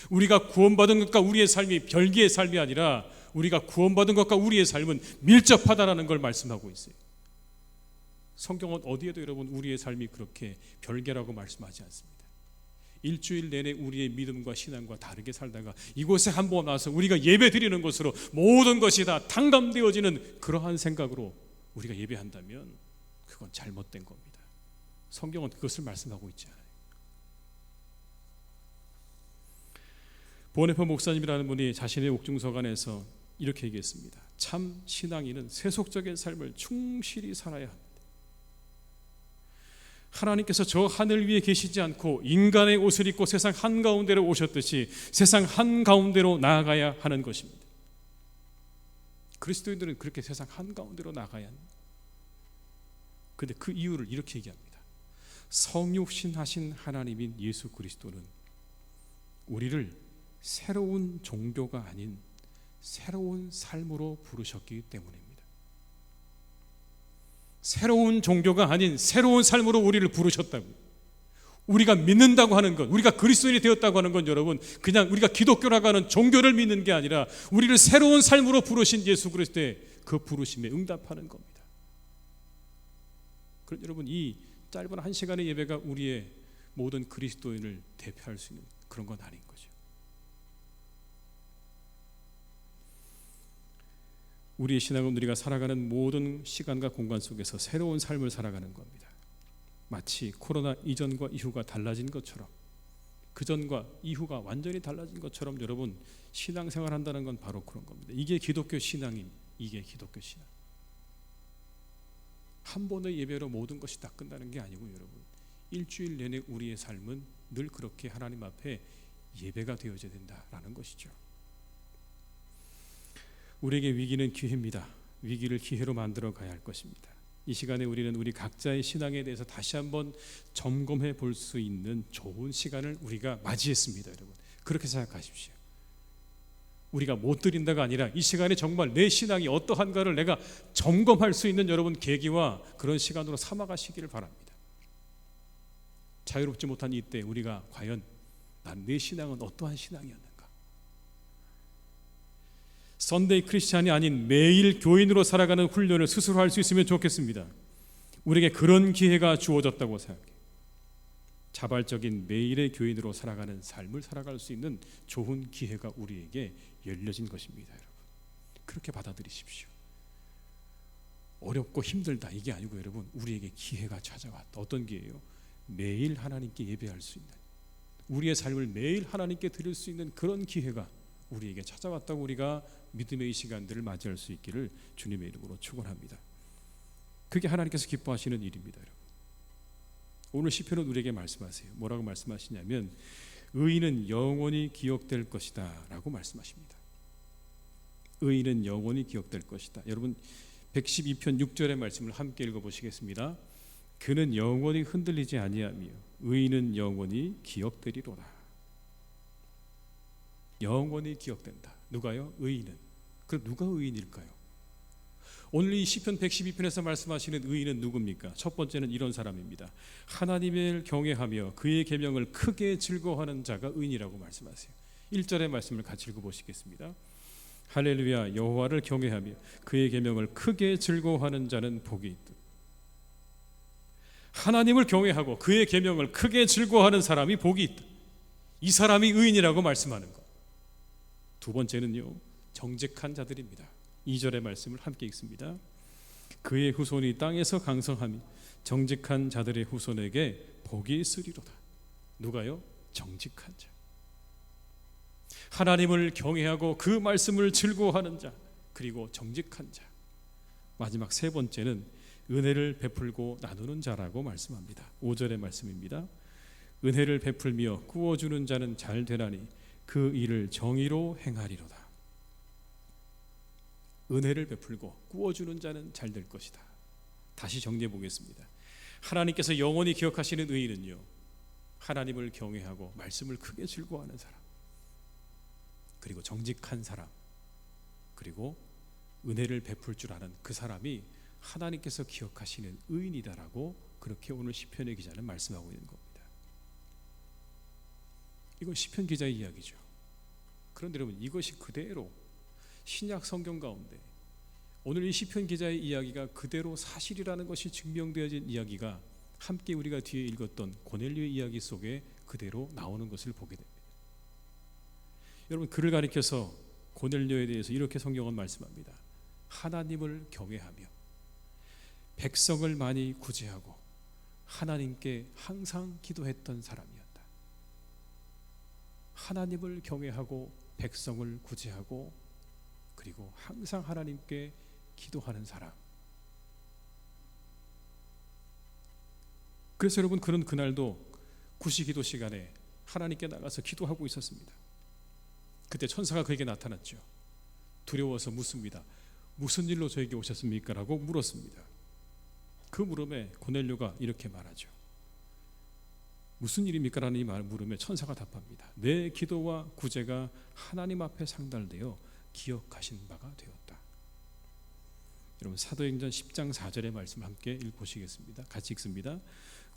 우리가 구원받은 것과 우리의 삶이 별개의 삶이 아니라 우리가 구원받은 것과 우리의 삶은 밀접하다라는 걸 말씀하고 있어요. 성경은 어디에도 여러분 우리의 삶이 그렇게 별개라고 말씀하지 않습니다. 일주일 내내 우리의 믿음과 신앙과 다르게 살다가 이곳에 한번 와서 우리가 예배 드리는 것으로 모든 것이 다 탕감되어지는 그러한 생각으로 우리가 예배한다면 그건 잘못된 겁니다. 성경은 그것을 말씀하고 있지 않아요. 보네퍼 목사님이라는 분이 자신의 옥중서관에서 이렇게 얘기했습니다. 참 신앙인은 세속적인 삶을 충실히 살아야 합니다. 하나님께서 저 하늘 위에 계시지 않고 인간의 옷을 입고 세상 한가운데로 오셨듯이 세상 한가운데로 나아가야 하는 것입니다. 그리스도인들은 그렇게 세상 한가운데로 나아가야 합니다. 그런데 그 이유를 이렇게 얘기합니다. 성육신하신 하나님인 예수 그리스도는 우리를 새로운 종교가 아닌 새로운 삶으로 부르셨기 때문입니다. 새로운 종교가 아닌 새로운 삶으로 우리를 부르셨다고요. 우리가 믿는다고 하는 것, 우리가 그리스도인이 되었다고 하는 건 여러분 그냥 우리가 기독교라고 하는 종교를 믿는 게 아니라 우리를 새로운 삶으로 부르신 예수 그리스도의 그 부르심에 응답하는 겁니다. 그럼 여러분 이 짧은 1시간의 예배가 우리의 모든 그리스도인을 대표할 수 있는 그런 건 아닌 거죠. 우리의 신앙은 우리가 살아가는 모든 시간과 공간 속에서 새로운 삶을 살아가는 겁니다. 마치 코로나 이전과 이후가 달라진 것처럼, 그전과 이후가 완전히 달라진 것처럼 여러분 신앙생활 한다는 건 바로 그런 겁니다. 이게 기독교 신앙인, 이게 기독교 신앙. 한 번의 예배로 모든 것이 다 끝나는 게 아니고 여러분 일주일 내내 우리의 삶은 늘 그렇게 하나님 앞에 예배가 되어져야 된다라는 것이죠. 우리에게 위기는 기회입니다. 위기를 기회로 만들어 가야 할 것입니다. 이 시간에 우리는 우리 각자의 신앙에 대해서 다시 한번 점검해 볼 수 있는 좋은 시간을 우리가 맞이했습니다. 여러분 그렇게 생각하십시오. 우리가 못 드린다가 아니라 이 시간에 정말 내 신앙이 어떠한가를 내가 점검할 수 있는 여러분 계기와 그런 시간으로 삼아가시기를 바랍니다. 자유롭지 못한 이때 우리가 과연 내 신앙은 어떠한 신앙이었는가? 선데이 크리스찬이 아닌 매일 교인으로 살아가는 훈련을 스스로 할 수 있으면 좋겠습니다. 우리에게 그런 기회가 주어졌다고 생각해요. 자발적인 매일의 교인으로 살아가는 삶을 살아갈 수 있는 좋은 기회가 우리에게 열려진 것입니다. 여러분 그렇게 받아들이십시오. 어렵고 힘들다 이게 아니고 여러분 우리에게 기회가 찾아왔다. 어떤 기회예요? 매일 하나님께 예배할 수 있는, 우리의 삶을 매일 하나님께 드릴 수 있는 그런 기회가 우리에게 찾아왔다고 우리가 믿음의 이 시간들을 맞이할 수 있기를 주님의 이름으로 축원합니다. 그게 하나님께서 기뻐하시는 일입니다. 여러분 오늘 시편은 우리에게 말씀하세요. 뭐라고 말씀하시냐면 의인은 영원히 기억될 것이다 라고 말씀하십니다. 의인은 영원히 기억될 것이다. 여러분 112편 6절의 말씀을 함께 읽어보시겠습니다. 그는 영원히 흔들리지 아니하며 의인은 영원히 기억되리로다. 영원히 기억된다. 누가요? 의인은. 그럼 누가 의인일까요? 오늘 이 시편 112편에서 말씀하시는 의인은 누굽니까? 첫 번째는 이런 사람입니다. 하나님을 경외하며 그의 계명을 크게 즐거워하는 자가 의인이라고 말씀하세요. 1절의 말씀을 같이 읽어보시겠습니다. 할렐루야 여호와를 경외하며 그의 계명을 크게 즐거워하는 자는 복이 있다. 하나님을 경외하고 그의 계명을 크게 즐거워하는 사람이 복이 있다. 이 사람이 의인이라고 말씀하는 것. 두 번째는요 정직한 자들입니다. 2절의 말씀을 함께 읽습니다. 그의 후손이 땅에서 강성하며 정직한 자들의 후손에게 복이 있으리로다. 누가요? 정직한 자. 하나님을 경외하고 그 말씀을 즐거워하는 자, 그리고 정직한 자. 마지막 세 번째는 은혜를 베풀고 나누는 자라고 말씀합니다. 5절의 말씀입니다. 은혜를 베풀며 구워주는 자는 잘 되나니 그 일을 정의로 행하리로다. 은혜를 베풀고 구워주는 자는 잘 될 것이다. 다시 정리해 보겠습니다. 하나님께서 영원히 기억하시는 의인은요 하나님을 경외하고 말씀을 크게 즐거워하는 사람, 그리고 정직한 사람, 그리고 은혜를 베풀 줄 아는 그 사람이 하나님께서 기억하시는 의인이다라고 그렇게 오늘 시편의 기자는 말씀하고 있는 겁니다. 이건 시편 기자의 이야기죠. 그런데 여러분 이것이 그대로 신약 성경 가운데 오늘 이 시편 기자의 이야기가 그대로 사실이라는 것이 증명되어진 이야기가 함께 우리가 뒤에 읽었던 고넬료의 이야기 속에 그대로 나오는 것을 보게 됩니다. 여러분, 그를 가리켜서 고넬료에 대해서 이렇게 성경은 말씀합니다. 하나님을 경외하며 백성을 많이 구제하고 하나님께 항상 기도했던 사람이었다. 하나님을 경외하고 백성을 구제하고 그리고 항상 하나님께 기도하는 사람. 그래서 여러분, 그는 그날도 구시기도 시간에 하나님께 나가서 기도하고 있었습니다. 그때 천사가 그에게 나타났죠. 두려워서 묻습니다. 무슨 일로 저에게 오셨습니까? 라고 물었습니다. 그 물음에 고넬료가 이렇게 말하죠. 무슨 일입니까? 라는 이 물음에 천사가 답합니다. 내 기도와 구제가 하나님 앞에 상달되어 기억하신 바가 되었다. 여러분, 사도행전 10장 4절의 말씀 함께 읽보시겠습니다. 같이 읽습니다.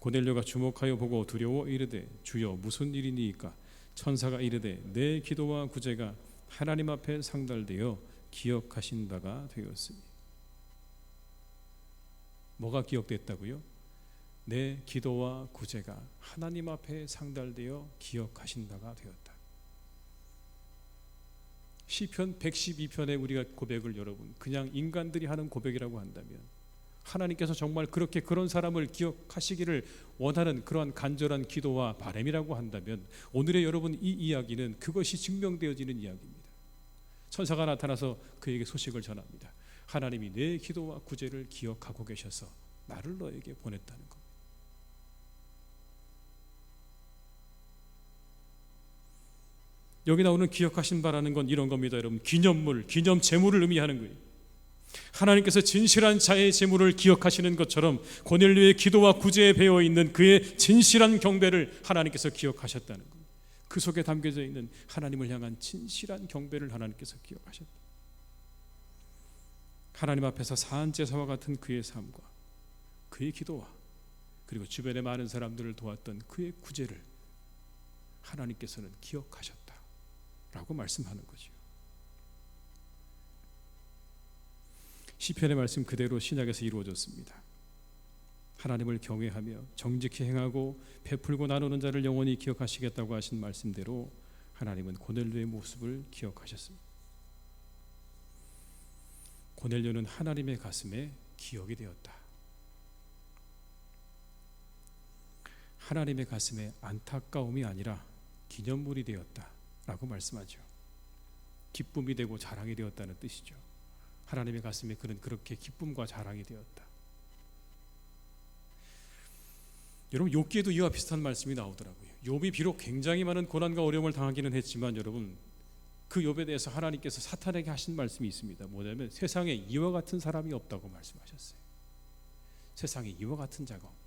고넬료가 주목하여 보고 두려워 이르되 주여 무슨 일이니이까? 천사가 이르되 내 기도와 구제가 하나님 앞에 상달되어 기억하신 바가 되었으니. 뭐가 기억됐다고요? 내 기도와 구제가 하나님 앞에 상달되어 기억하신 바가 되었다. 시편 112편에 우리가 고백을 여러분 그냥 인간들이 하는 고백이라고 한다면, 하나님께서 정말 그렇게 그런 사람을 기억하시기를 원하는 그러한 간절한 기도와 바람이라고 한다면, 오늘의 여러분 이 이야기는 그것이 증명되어지는 이야기입니다. 천사가 나타나서 그에게 소식을 전합니다. 하나님이 내 기도와 구제를 기억하고 계셔서 나를 너에게 보냈다는 겁니다. 여기 나오는 기억하신 바라는 건 이런 겁니다. 여러분, 기념물, 기념 제물을 의미하는 거예요. 하나님께서 진실한 자의 제물을 기억하시는 것처럼 고넬료의 기도와 구제에 배어있는 그의 진실한 경배를 하나님께서 기억하셨다는 겁니다. 그 속에 담겨져 있는 하나님을 향한 진실한 경배를 하나님께서 기억하셨다. 하나님 앞에서 사한 제사와 같은 그의 삶과 그의 기도와 그리고 주변의 많은 사람들을 도왔던 그의 구제를 하나님께서는 기억하셨다라고 말씀하는 거죠. 시편의 말씀 그대로 신약에서 이루어졌습니다. 하나님을 경외하며 정직히 행하고 베풀고 나누는 자를 영원히 기억하시겠다고 하신 말씀대로 하나님은 고넬료의 모습을 기억하셨습니다. 고넬료는 하나님의 가슴에 기억이 되었다. 하나님의 가슴에 안타까움이 아니라 기념물이 되었다라고 말씀하죠. 기쁨이 되고 자랑이 되었다는 뜻이죠. 하나님의 가슴에 그는 그렇게 기쁨과 자랑이 되었다. 여러분, 욥기에도 이와 비슷한 말씀이 나오더라고요. 욥이 비록 굉장히 많은 고난과 어려움을 당하기는 했지만 여러분, 그 욥에 대해서 하나님께서 사탄에게 하신 말씀이 있습니다. 뭐냐면 세상에 이와 같은 사람이 없다고 말씀하셨어요. 세상에 이와 같은 자가 없다.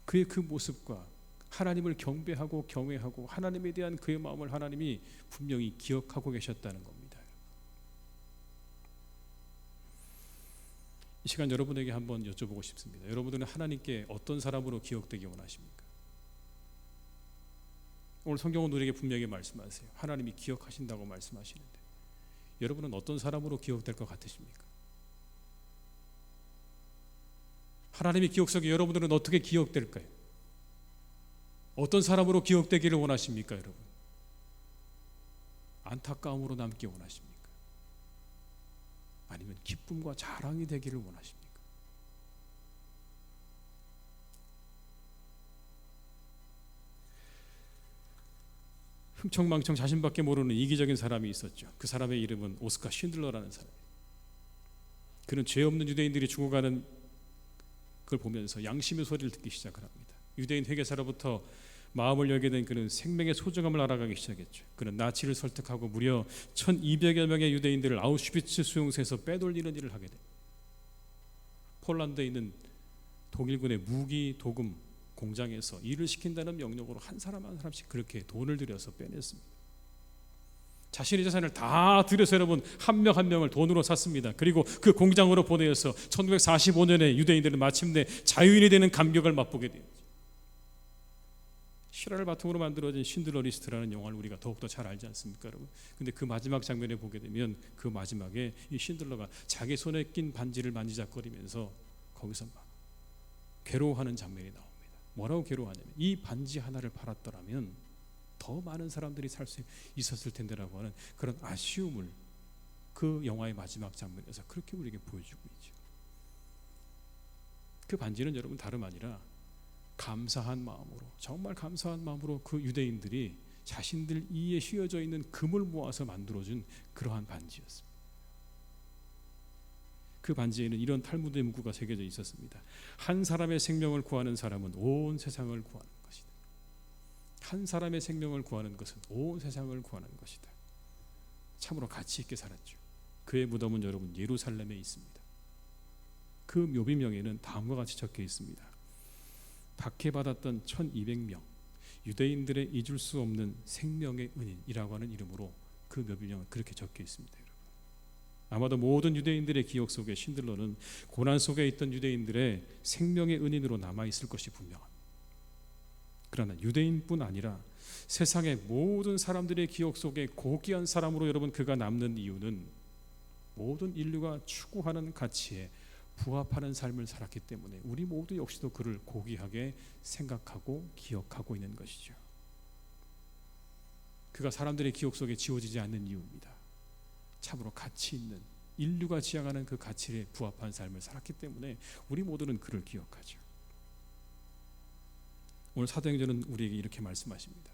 그의 그 모습과 하나님을 경배하고 경외하고 하나님에 대한 그의 마음을 하나님이 분명히 기억하고 계셨다는 겁니다. 이 시간 여러분에게 한번 여쭤보고 싶습니다. 여러분들은 하나님께 어떤 사람으로 기억되기 원하십니까? 오늘 성경은 우리에게 분명히 말씀하세요. 하나님이 기억하신다고 말씀하시는데 여러분은 어떤 사람으로 기억될 것 같으십니까? 하나님의 기억 속에 여러분들은 어떻게 기억될까요? 어떤 사람으로 기억되기를 원하십니까, 여러분? 안타까움으로 남기 원하십니까? 아니면 기쁨과 자랑이 되기를 원하십니까? 흥청망청 자신밖에 모르는 이기적인 사람이 있었죠. 그 사람의 이름은 오스카 쉰들러라는 사람. 그는 죄 없는 유대인들이 죽어가는 그걸 보면서 양심의 소리를 듣기 시작을 합니다. 유대인 회계사로부터 마음을 열게 된 그는 생명의 소중함을 알아가기 시작했죠. 그는 나치를 설득하고 무려 1200여 명의 유대인들을 아우슈비츠 수용소에서 빼돌리는 일을 하게 됩니다. 폴란드에 있는 독일군의 무기 도금 공장에서 일을 시킨다는 명령으로 한 사람 한 사람씩 그렇게 돈을 들여서 빼냈습니다. 자신의 재산을 다 들여서 여러분 한 명 한 명을 돈으로 샀습니다. 그리고 그 공장으로 보내서 1945년에 유대인들은 마침내 자유인이 되는 감격을 맛보게 됩니다. 실화를 바탕으로 만들어진 신들러 리스트라는 영화를 우리가 더욱더 잘 알지 않습니까, 여러분? 근데 그 마지막 장면에 보게 되면 그 마지막에 이 신들러가 자기 손에 낀 반지를 만지작거리면서 거기서 막 괴로워하는 장면이 나옵니다. 뭐라고 괴로워하냐면 이 반지 하나를 팔았더라면 더 많은 사람들이 살 수 있었을 텐데라고 하는 그런 아쉬움을 그 영화의 마지막 장면에서 그렇게 우리에게 보여주고 있죠. 그 반지는 여러분 다름 아니라 감사한 마음으로, 정말 감사한 마음으로 그 유대인들이 자신들 이에 휘어져 있는 금을 모아서 만들어준 그러한 반지였습니다. 그 반지에는 이런 탈무드의 문구가 새겨져 있었습니다. 한 사람의 생명을 구하는 사람은 온 세상을 구하는 것이다. 한 사람의 생명을 구하는 것은 온 세상을 구하는 것이다. 참으로 가치 있게 살았죠. 그의 무덤은 여러분 예루살렘에 있습니다. 그 묘비명에는 다음과 같이 적혀 있습니다. 박해받았던 1200명 유대인들의 잊을 수 없는 생명의 은인이라고 하는 이름으로 그 묘비명은 그렇게 적혀 있습니다. 여러분. 아마도 모든 유대인들의 기억 속에 신들러는 고난 속에 있던 유대인들의 생명의 은인으로 남아있을 것이 분명합니다. 그러나 유대인뿐 아니라 세상의 모든 사람들의 기억 속에 고귀한 사람으로 여러분 그가 남는 이유는 모든 인류가 추구하는 가치에 부합하는 삶을 살았기 때문에 우리 모두 역시도 그를 고귀하게 생각하고 기억하고 있는 것이죠. 그가 사람들의 기억 속에 지워지지 않는 이유입니다. 참으로 가치 있는 인류가 지향하는 그 가치에 부합한 삶을 살았기 때문에 우리 모두는 그를 기억하죠. 오늘 사도행전은 우리에게 이렇게 말씀하십니다.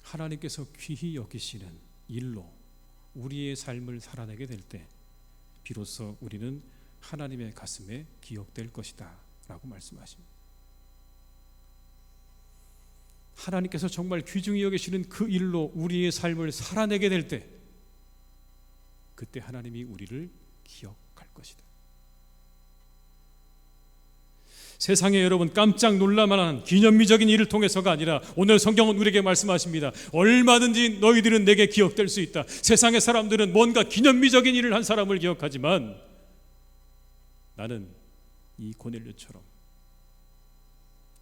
하나님께서 귀히 여기시는 일로 우리의 삶을 살아내게 될 때 비로소 우리는 하나님의 가슴에 기억될 것이다 라고 말씀하십니다. 하나님께서 정말 귀중히 여기시는 그 일로 우리의 삶을 살아내게 될 때 그때 하나님이 우리를 기억할 것이다. 세상에 여러분 깜짝 놀랄만한 기념비적인 일을 통해서가 아니라 오늘 성경은 우리에게 말씀하십니다. 얼마든지 너희들은 내게 기억될 수 있다. 세상의 사람들은 뭔가 기념비적인 일을 한 사람을 기억하지만 나는 이 고넬료처럼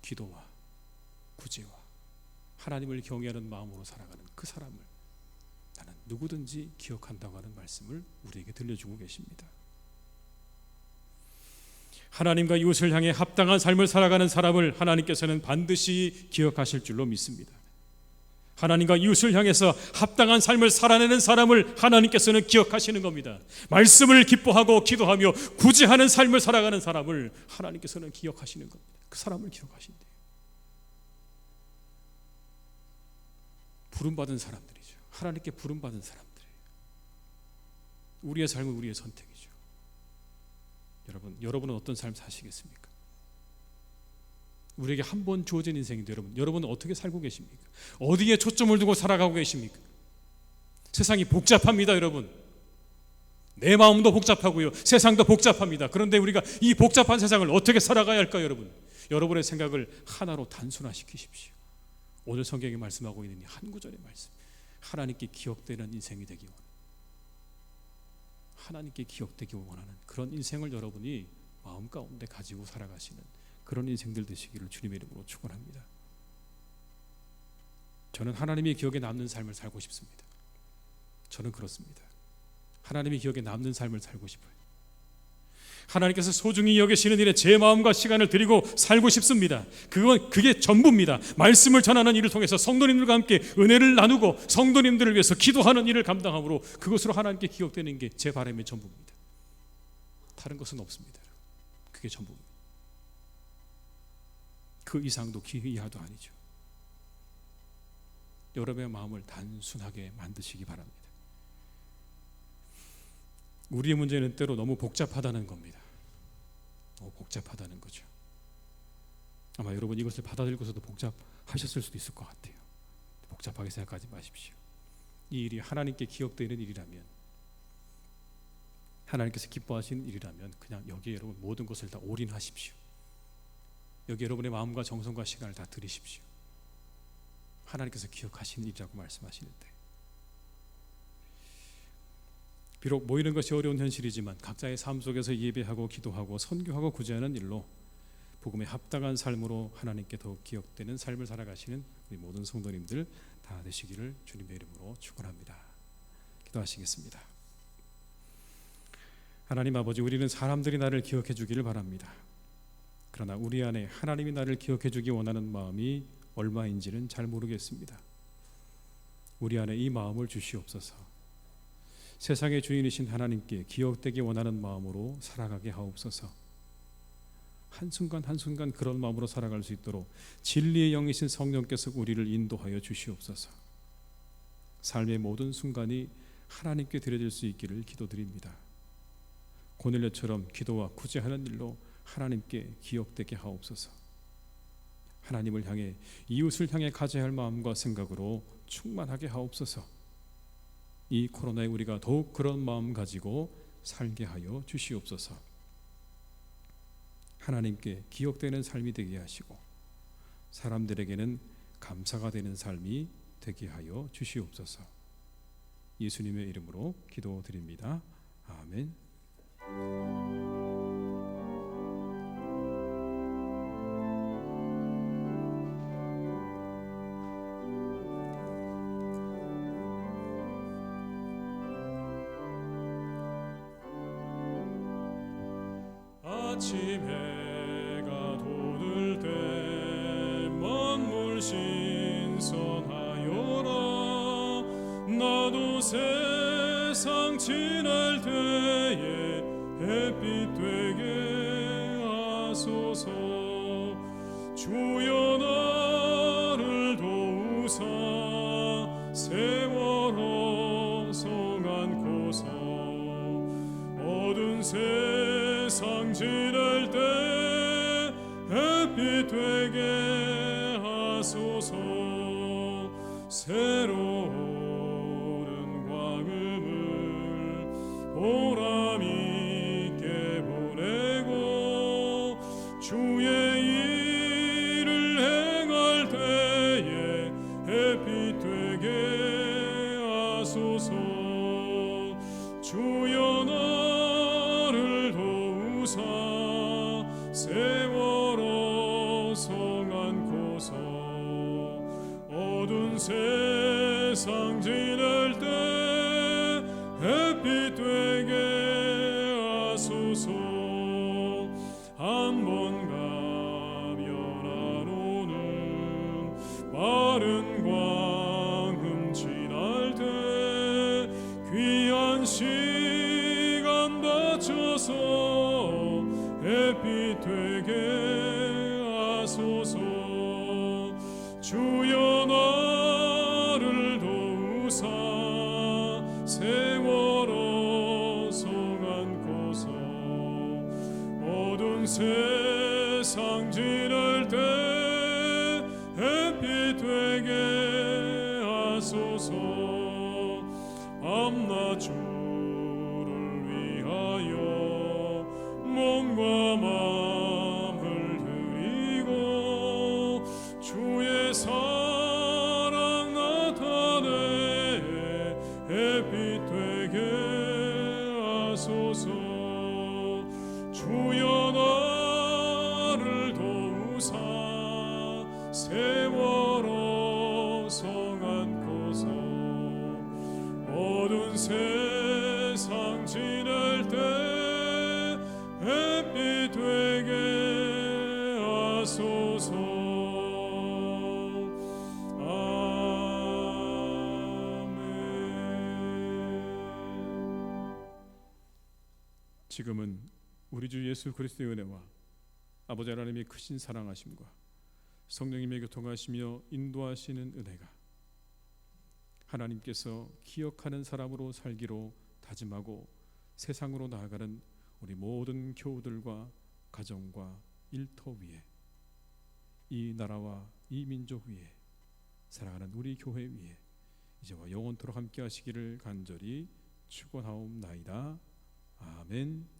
기도와 구제와 하나님을 경외하는 마음으로 살아가는 그 사람을 나는 누구든지 기억한다고 하는 말씀을 우리에게 들려주고 계십니다. 하나님과 이웃을 향해 합당한 삶을 살아가는 사람을 하나님께서는 반드시 기억하실 줄로 믿습니다. 하나님과 이웃을 향해서 합당한 삶을 살아내는 사람을 하나님께서는 기억하시는 겁니다. 말씀을 기뻐하고 기도하며 구제하는 삶을 살아가는 사람을 하나님께서는 기억하시는 겁니다. 그 사람을 기억하신대요. 부름받은 사람들이죠. 하나님께 부름받은 사람들이에요. 우리의 삶은 우리의 선택이죠. 여러분은 어떤 삶 사시겠습니까? 우리에게 한 번 주어진 인생인데 여러분은 어떻게 살고 계십니까? 어디에 초점을 두고 살아가고 계십니까? 세상이 복잡합니다. 여러분 내 마음도 복잡하고요 세상도 복잡합니다. 그런데 우리가 이 복잡한 세상을 어떻게 살아가야 할까요? 여러분의 생각을 하나로 단순화시키십시오. 오늘 성경이 말씀하고 있는 이 한 구절의 말씀, 하나님께 기억되는 인생이 되기 원합니다. 하나님께 기억되기 원하는 그런 인생을 여러분이 마음 가운데 가지고 살아가시는 그런 인생들 되시기를 주님의 이름으로 축원합니다. 저는 하나님의 기억에 남는 삶을 살고 싶습니다. 저는 그렇습니다. 하나님의 기억에 남는 삶을 살고 싶어요. 하나님께서 소중히 여기시는 일에 제 마음과 시간을 드리고 살고 싶습니다. 그게 전부입니다. 말씀을 전하는 일을 통해서 성도님들과 함께 은혜를 나누고 성도님들을 위해서 기도하는 일을 감당함으로 그것으로 하나님께 기억되는 게 제 바람의 전부입니다. 다른 것은 없습니다. 그게 전부입니다. 그 이상도 기이하도 아니죠. 여러분의 마음을 단순하게 만드시기 바랍니다. 우리의 문제는 때로 너무 복잡하다는 겁니다. 너무 복잡하다는 거죠. 아마 여러분 이것을 받아들이고서도 복잡하셨을 수도 있을 것 같아요. 복잡하게 생각하지 마십시오. 이 일이 하나님께 기억되는 일이라면, 하나님께서 기뻐하시는 일이라면 그냥 여기에 여러분 모든 것을 다 올인하십시오. 여기 여러분의 마음과 정성과 시간을 다 들이십시오. 하나님께서 기억하시는 일이라고 말씀하시는데, 비록 모이는 것이 어려운 현실이지만 각자의 삶 속에서 예배하고 기도하고 선교하고 구제하는 일로 복음에 합당한 삶으로 하나님께 더욱 기억되는 삶을 살아가시는 우리 모든 성도님들 다 되시기를 주님의 이름으로 축원합니다. 기도하시겠습니다. 하나님 아버지, 우리는 사람들이 나를 기억해 주기를 바랍니다. 그러나 우리 안에 하나님이 나를 기억해 주기 원하는 마음이 얼마인지는 잘 모르겠습니다. 우리 안에 이 마음을 주시옵소서. 세상의 주인이신 하나님께 기억되기 원하는 마음으로 살아가게 하옵소서. 한순간 한순간 그런 마음으로 살아갈 수 있도록 진리의 영이신 성령께서 우리를 인도하여 주시옵소서. 삶의 모든 순간이 하나님께 드려질 수 있기를 기도드립니다. 고넬료처럼 기도와 구제하는 일로 하나님께 기억되게 하옵소서. 하나님을 향해, 이웃을 향해 가져야 할 마음과 생각으로 충만하게 하옵소서. 이 코로나에 우리가 더욱 그런 마음 가지고 살게 하여 주시옵소서. 하나님께 기억되는 삶이 되게 하시고 사람들에게는 감사가 되는 삶이 되게 하여 주시옵소서. 예수님의 이름으로 기도드립니다. 아멘. 아침 해가 돋을 때 만물 신선하여라. 나도 세상 지날 때에 햇빛 되게 하소서. 주여 나를 도우사 세월호 성안고서. 어두운 세상 지날 때 햇빛 되게 하소서. 새로운 광음을 보람 있게 보내고 주의 일을 행할 때에 햇빛 되게 하소서. 주여 나를 도우사 세월호 성안고서. 어두운 세상 지날 때 햇빛 되게 하소서. 한 번 가면 안 오는 마른 광음 지날 때 귀한 시간 바쳐서 햇빛 되게 하소서. 주여 나를 도우사 세월호 성안고서. 어두운 세상 지날 때 햇빛 되게 하소서. 밤낮 주를 위하여 몸과 마음을 드리고 주의 사랑 나타내 햇빛 되게 하소서. 주여 나를 도우사 세월호 성안고서. 어두운 세상 지날 때 햇빛 되게 하소서. 아멘. 지금은 우리 주 예수 그리스도의 은혜와 아버지 하나님의 크신 사랑하심과 성령님의 교통하시며 인도하시는 은혜가 하나님께서 기억하는 사람으로 살기로 다짐하고 세상으로 나아가는 우리 모든 교우들과 가정과 일터 위에, 이 나라와 이 민족 위에, 사랑하는 우리 교회 위에 이제와 영원토록 함께 하시기를 간절히 축원하옵나이다. 아멘.